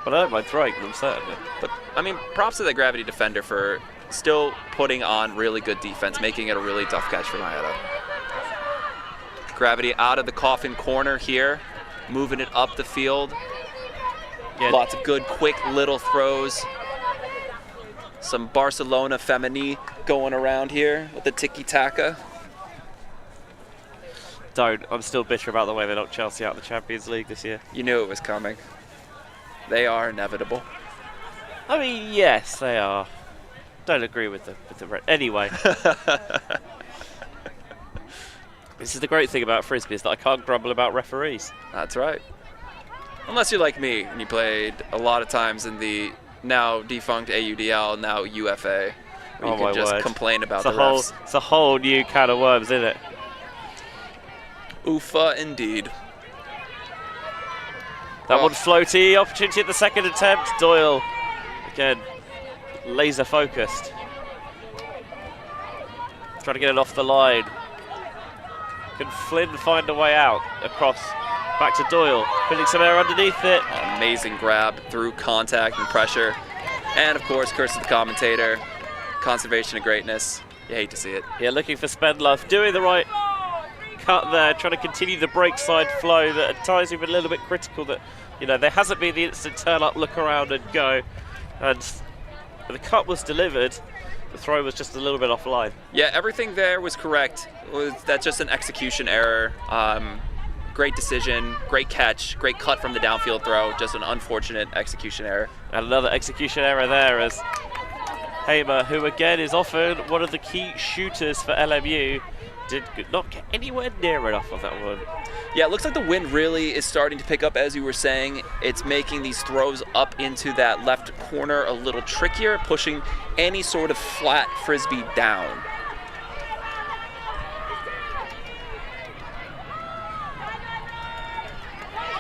But I don't mind throwing them, certainly. But, I mean, props to the Gravity defender for still putting on really good defense, making it a really tough catch for Marietta. Gravity out of the coffin corner here, moving it up the field. Yeah. Lots of good, quick little throws. Some Barcelona Femini going around here with the tiki-taka. I'm still bitter about the way they knocked Chelsea out of the Champions League this year. You knew it was coming. They are inevitable. I mean, yes, they are. Don't agree with the red. Anyway. This is the great thing about Frisbee, is that I can't grumble about referees. That's right. Unless you're like me and you played a lot of times in the now defunct AUDL, now UFA. Where you can just complain about the refs. It's a whole new can of worms, isn't it? Oofa indeed. That one floaty, opportunity at the second attempt. Doyle, again, laser focused. Trying to get it off the line. Can Flynn find a way out across, back to Doyle, putting some air underneath it. Amazing grab through contact and pressure. And of course, curse of the commentator, conservation of greatness. You hate to see it. Yeah, looking for Spendlove, doing the right cut there, trying to continue the break side flow that at times we've been a little bit critical that, you know, there hasn't been the instant turn up, look around and go. And the cut was delivered, the throw was just a little bit offline. Yeah, everything there was correct. That's just an execution error. Great decision, great catch, great cut from the downfield throw, just an unfortunate execution error. And another execution error there as Hamer, who again is often one of the key shooters for LMU, did not get anywhere near enough on that one. Yeah, it looks like the wind really is starting to pick up, as you were saying. It's making these throws up into that left corner a little trickier, pushing any sort of flat Frisbee down.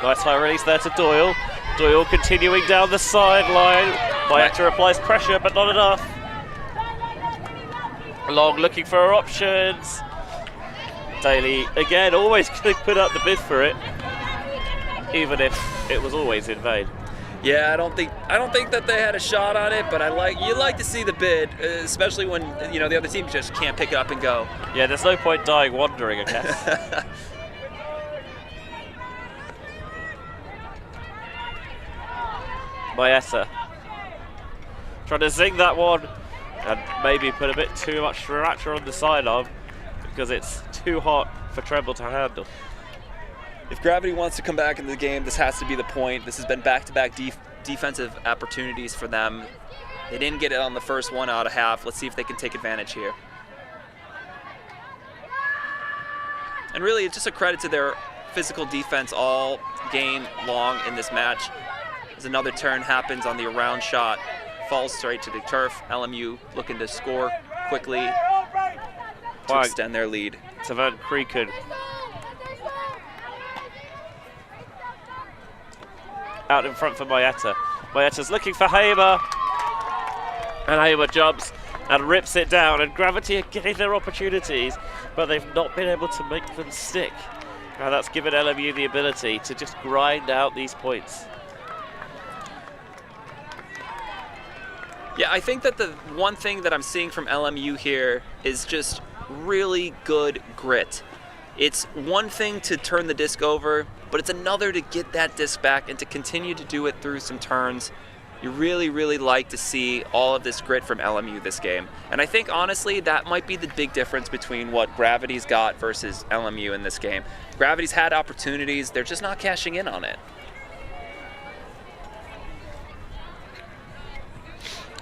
Nice high release there to Doyle. Doyle continuing down the sideline. Marietta applies pressure, but not enough. Long looking for her options. Daly, again, always going to put up the bid for it, even if it was always in vain. Yeah, I don't think that they had a shot on it, but you like to see the bid, especially when the other team just can't pick it up and go. Yeah, there's no point dying wandering, I guess. Marietta trying to zing that one and maybe put a bit too much sriracha on the sidearm because it's too hot for Tremble to handle. If Gravity wants to come back into the game, this has to be the point. This has been back-to-back defensive opportunities for them. They didn't get it on the first one out of half. Let's see if they can take advantage here. And really, it's just a credit to their physical defense all game long in this match. As another turn happens on the around shot, falls straight to the turf. LMU looking to score quickly to extend their lead. To Van Creeken. Out in front for Marietta. Marietta's looking for Hamer. And Hamer jumps and rips it down. And Gravity are getting their opportunities, but they've not been able to make them stick. And that's given LMU the ability to just grind out these points. Yeah, I think that the one thing that I'm seeing from LMU here is just really good grit. It's one thing to turn the disc over, but it's another to get that disc back and to continue to do it through some turns. You really, really like to see all of this grit from LMU this game. And I think, honestly, that might be the big difference between what Gravity's got versus LMU in this game. Gravity's had opportunities, they're just not cashing in on it.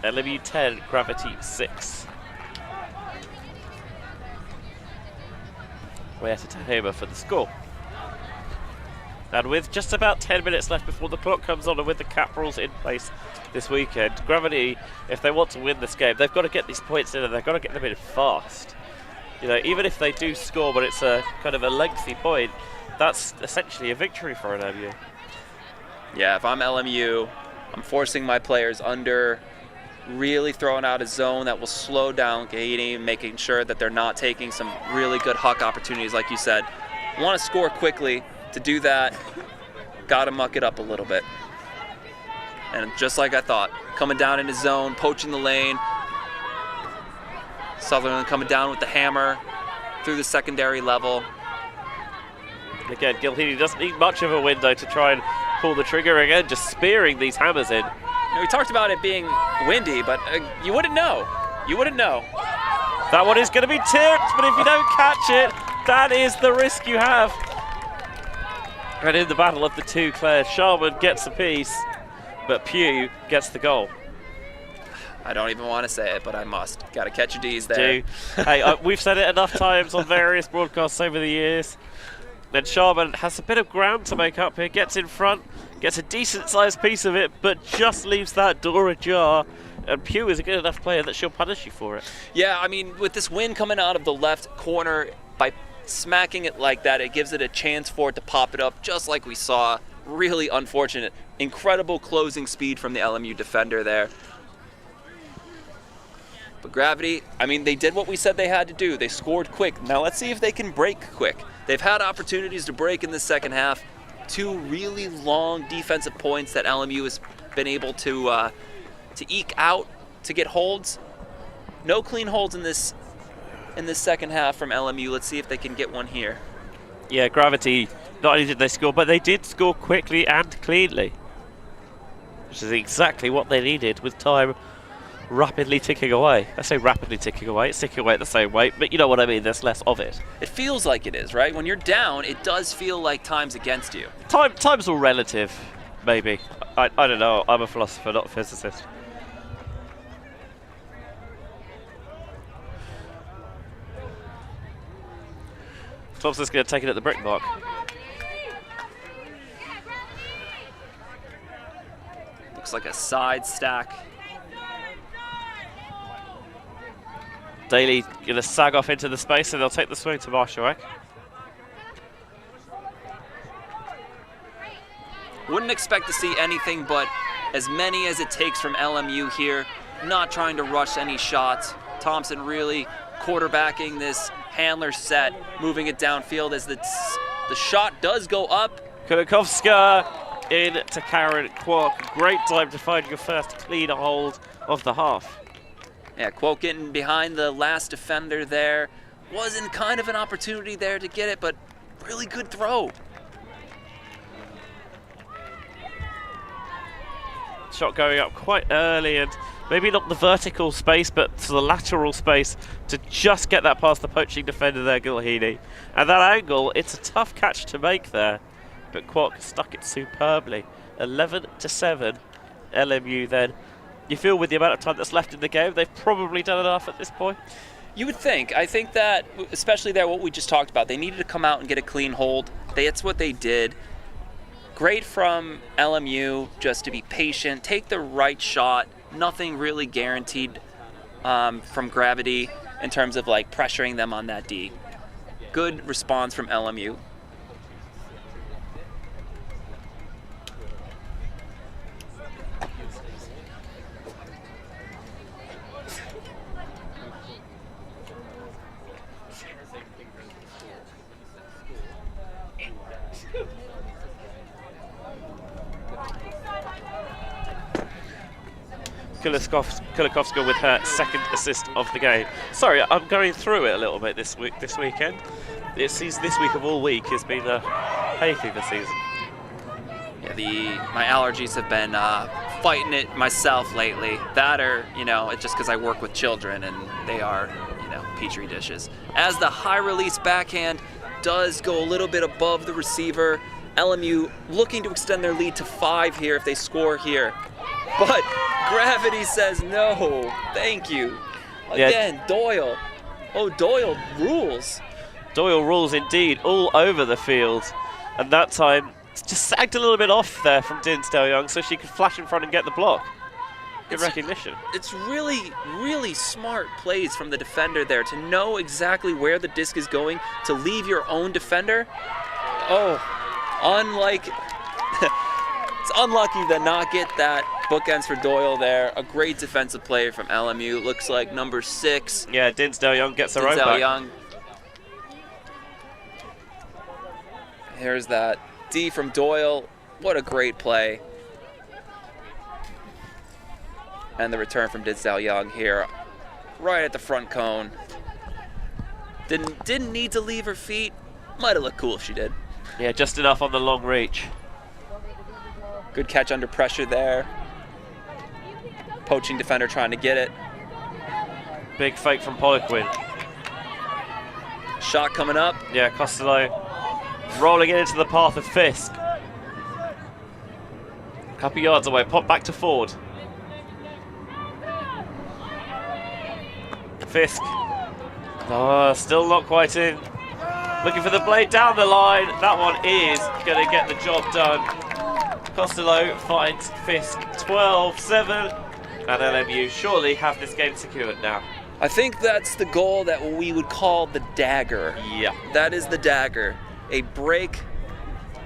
LMU 10, Gravity 6. Marietta to Hamer for the score. And with just about 10 minutes left before the clock comes on and with the cap rules in place this weekend, Gravity, if they want to win this game, they've got to get these points in and they've got to get them in fast. You know, even if they do score, but it's a kind of a lengthy point, that's essentially a victory for LMU. Yeah, if I'm LMU, I'm forcing my players under, really throwing out a zone that will slow down Gainey, making sure that they're not taking some really good huck opportunities, like you said. Want to score quickly. To do that, got to muck it up a little bit. And just like I thought, coming down in his zone, poaching the lane, Sutherland coming down with the hammer through the secondary level. Again, Gilheany doesn't need much of a window to try and pull the trigger again, just spearing these hammers in. We talked about it being windy, but you wouldn't know. You wouldn't know. That one is going to be tipped, but if you don't catch it, that is the risk you have. And in the battle of the two, Claire, Sharman gets a piece, but Pugh gets the goal. I don't even want to say it, but I must. Got to catch your D's there. Hey, we've said it enough times on various broadcasts over the years. And Sharman has a bit of ground to make up here, gets in front, gets a decent-sized piece of it, but just leaves that door ajar. And Pugh is a good enough player that she'll punish you for it. Yeah, I mean, with this wind coming out of the left corner, by smacking it like that, it gives it a chance for it to pop it up, just like we saw. Really unfortunate. Incredible closing speed from the LMU defender there. But Gravity, I mean, they did what we said they had to do. They scored quick. Now let's see if they can break quick. They've had opportunities to break in the second half. 2 really long defensive points that LMU has been able to eke out to get holds. No clean holds in this second half from LMU. Let's see if they can get one here. Yeah, Gravity, not only did they score, but they did score quickly and cleanly, which is exactly what they needed with time rapidly ticking away. I say rapidly ticking away, it's ticking away at the same rate, but you know what I mean, there's less of it. It feels like it is, right? When you're down, it does feel like time's against you. Time's all relative, maybe. I don't know, I'm a philosopher, not a physicist. Thompson's going to take it at the brick mark. Looks like a side stack. Daly going to sag off into the space and they'll take the swing to Marshall. Wouldn't expect to see anything but as many as it takes from LMU here. Not trying to rush any shots. Thompson really quarterbacking this handler set, moving it downfield as the shot does go up. Kulikovska in to Karen Kwok. Great time to find your first clean hold of the half. Yeah, Kwok getting behind the last defender there. Wasn't kind of an opportunity there to get it, but really good throw. Shot going up quite early and maybe not the vertical space, but to the lateral space to just get that past the poaching defender there, Gilheany. And that angle, it's a tough catch to make there, but Kwok stuck it superbly. 11-7, LMU then. You feel with the amount of time that's left in the game, they've probably done enough at this point? You would think. I think that, especially there, what we just talked about, they needed to come out and get a clean hold. That's what they did. Great from LMU just to be patient, take the right shot. Nothing really guaranteed from Gravity in terms of like pressuring them on that D. Good response from LMU. Kulikovska with her second assist of the game. Sorry, I'm going through it a little bit this weekend. This week of all week has been a hay fever season. Yeah, my allergies have been fighting it myself lately. That or, it's just because I work with children and they are, petri dishes. As the high release backhand does go a little bit above the receiver, LMU looking to extend their lead to 5 here if they score here. But Gravity says no, thank you. Again, yeah. Doyle. Oh, Doyle rules. Doyle rules indeed, all over the field. And that time, just sagged a little bit off there from Dinsdale Young so she could flash in front and get the block. Good recognition. It's really, really smart plays from the defender there to know exactly where the disc is going, to leave your own defender. Oh, it's unlucky to not get that bookends for Doyle there. A great defensive play from LMU. Looks like number 6. Yeah, Dinsdale Young gets her own back. Young. Here's that D from Doyle. What a great play. And the return from Dinsdale Young here. right at the front cone. Didn't need to leave her feet. Might have looked cool if she did. Yeah, just enough on the long reach. Good catch under pressure there. Poaching defender trying to get it. Big fake from Poliquin. Shot coming up. Yeah, Costello rolling it into the path of Fisk. Couple yards away, pop back to Ford. Fisk. Oh, still not quite in. Looking for the blade down the line. That one is going to get the job done. Costello finds Fisk 12-7. And LMU surely have this game secured now. I think that's the goal that we would call the dagger. Yeah. That is the dagger. A break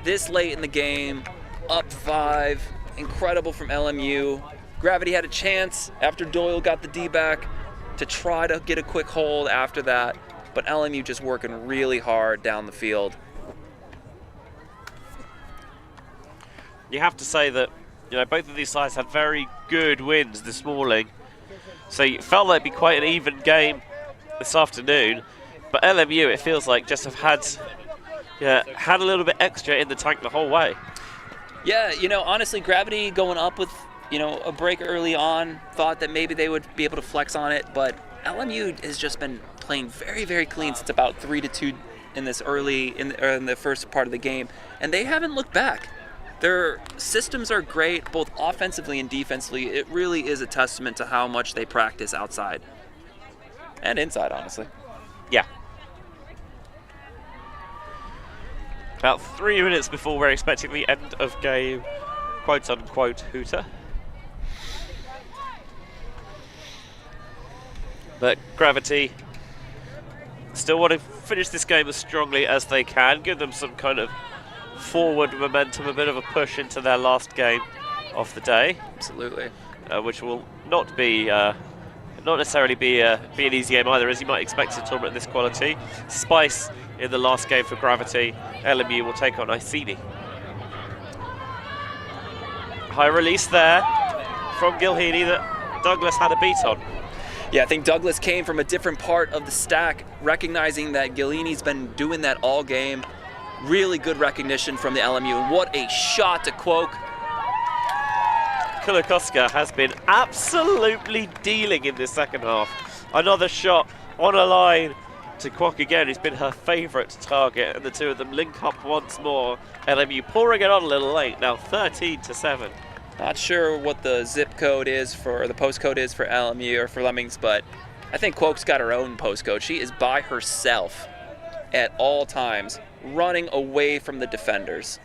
this late in the game, up 5. Incredible from LMU. Gravity had a chance after Doyle got the D back to try to get a quick hold after that, but LMU just working really hard down the field. You have to say that, you know, both of these sides had very good wins this morning, so it felt like it'd be quite an even game this afternoon. But LMU, it feels like, just have had a little bit extra in the tank the whole way. Yeah, you know, honestly, Gravity going up with, you know, a break early on, thought that maybe they would be able to flex on it, but LMU has just been playing very, very clean since about 3-2 in this in the first part of the game, and they haven't looked back. Their systems are great, both offensively and defensively. It really is a testament to how much they practice outside and inside, honestly. Yeah. About 3 minutes before we're expecting the end of game, quote-unquote, hooter. But Gravity still want to finish this game as strongly as they can, give them some kind of forward momentum, a bit of a push into their last game of the day. Absolutely. Which will not necessarily be an easy game either, as you might expect a tournament of this quality. Spice in the last game for Gravity. LMU will take on Iceni. High release there from Gilheany that Douglas had a beat on. Yeah, I think Douglas came from a different part of the stack, recognizing that Gilheany's been doing that all game. Really good recognition from the LMU, and what a shot to Quoke. Kulikovska has been absolutely dealing in this second half. Another shot on a line to Kwok again, who's been her favourite target, and the two of them link up once more. LMU pouring it on a little late, now 13-7. Not sure what the zip code is for, the postcode is for LMU or for Lemmings, but I think Quoke's got her own postcode. She is by herself at all times, running away from the defenders.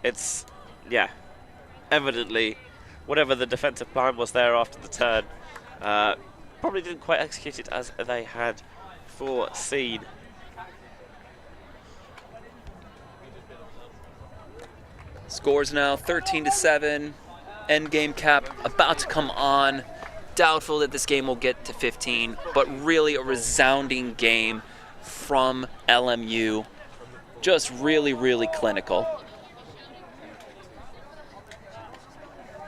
It's, yeah, evidently, whatever the defensive plan was there after the turn, probably didn't quite execute it as they had foreseen. Scores now 13-7. End game cap about to come on. Doubtful that this game will get to 15, but really a resounding game from LMU. Just really, really clinical.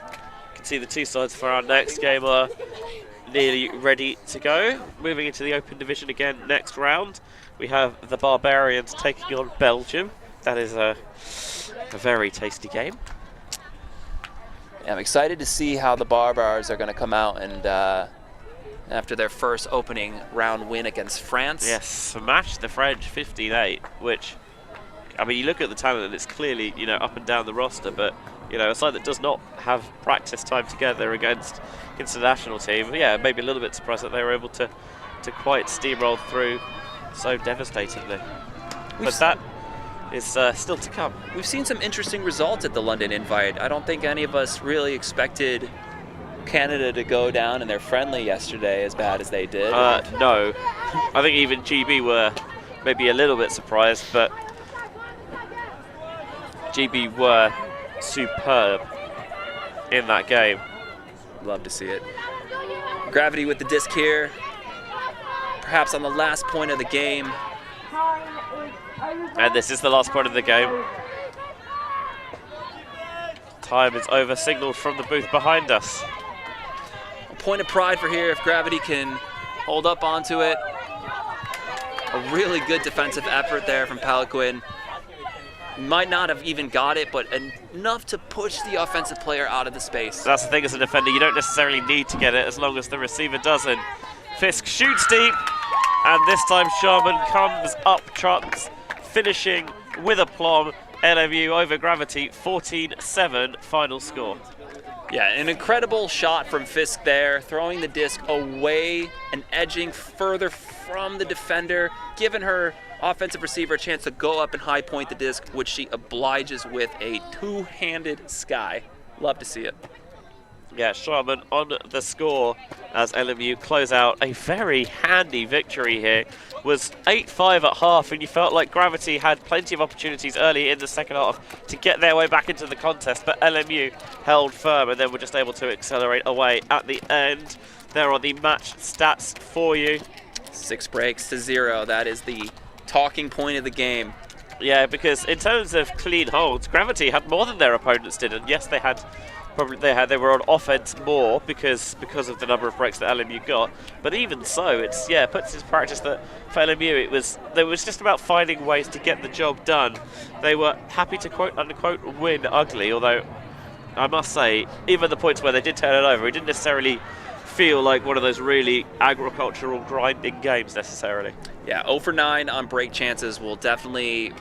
You can see the two sides for our next game are nearly ready to go. Moving into the Open Division again next round, we have the Barbarians taking on Belgium. That is a very tasty game. I'm excited to see how the Barbars are going to come out and after their first opening round win against France. Yes, smash the French 15-8, which, I mean, you look at the talent and it's clearly, you know, up and down the roster, but, you know, a side that does not have practice time together against the national team, yeah, maybe a little bit surprised that they were able to quite steamroll through so devastatingly. But that is still to come. We've seen some interesting results at the London Invite. I don't think any of us really expected Canada to go down in their friendly yesterday as bad as they did. No. I think even GB were maybe a little bit surprised, but GB were superb in that game. Love to see it. Gravity with the disc here. Perhaps on the last point of the game. And this is the last point of the game. Time is over, signalled from the booth behind us. point of pride for here if Gravity can hold up onto it. A really good defensive effort there from Peliquin. Might not have even got it, but enough to push the offensive player out of the space. That's the thing as a defender, you don't necessarily need to get it as long as the receiver doesn't. Fisk shoots deep, and this time Sherman comes up trucks, finishing with aplomb. LMU over Gravity, 14-7 final score. Yeah, an incredible shot from Fisk there, throwing the disc away and edging further from the defender, giving her offensive receiver a chance to go up and high point the disc, which she obliges with a two-handed sky. Love to see it. Yeah, Sherman on the score as LMU close out a very handy victory here. Was 8-5 at half, and you felt like Gravity had plenty of opportunities early in the second half to get their way back into the contest, but LMU held firm and then were just able to accelerate away at the end. There are the match stats for you. 6 breaks to 0. That is the talking point of the game. Yeah, because in terms of clean holds, Gravity had more than their opponents did, and yes, they were on offense more because of the number of breaks that LMU got. But even so, it's puts into practice that for LMU it was just about finding ways to get the job done. They were happy to quote unquote win ugly, although I must say, even the points where they did turn it over, it didn't necessarily feel like one of those really agricultural grinding games necessarily. Yeah, 0 for 9 on break chances will definitely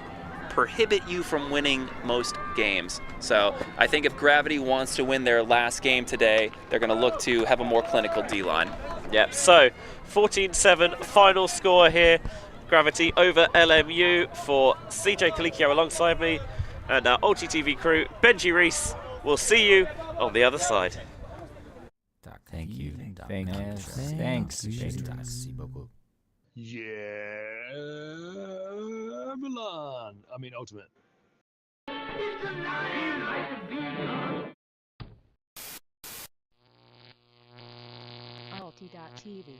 prohibit you from winning most games. So I think if Gravity wants to win their last game today, they're going to look to have a more clinical D-line. Yep, so 14-7 final score here. Gravity over LMU. For CJ Colicchio alongside me and our ULTI.TV crew, Benji Reese. We'll see you on the other side. Thank you. Thanks. Yeah, Milan. I mean, Ultimate. ULTI.TV.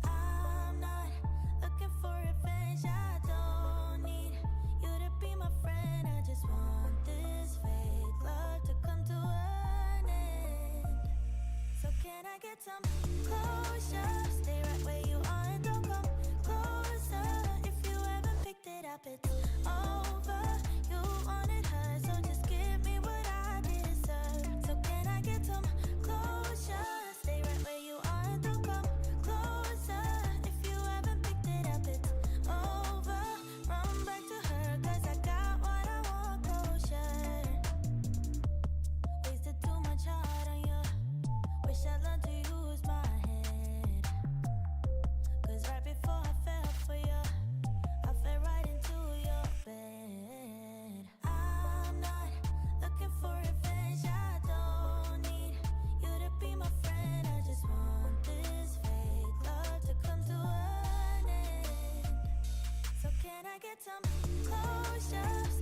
I'm not looking for revenge. I don't need you to be my friend. I just want this fake love to come to an end. So can I get some closure? Stay right where you are and don't come closer. If you haven't picked it up, it's over. You wanted her, so just give me what I deserve. So can I get some closure? Stay right where you are and don't come closer. If you haven't picked it up, it's over. Run back to her, 'cause I got what I want, closure. Wasted too much heart on you. Wish I learned to use my head. 'Cause right before I fell for you, I fell right into your bed. I'm not looking for revenge. I don't need you to be my friend. I just want this fake love to come to an end. So can I get some closure?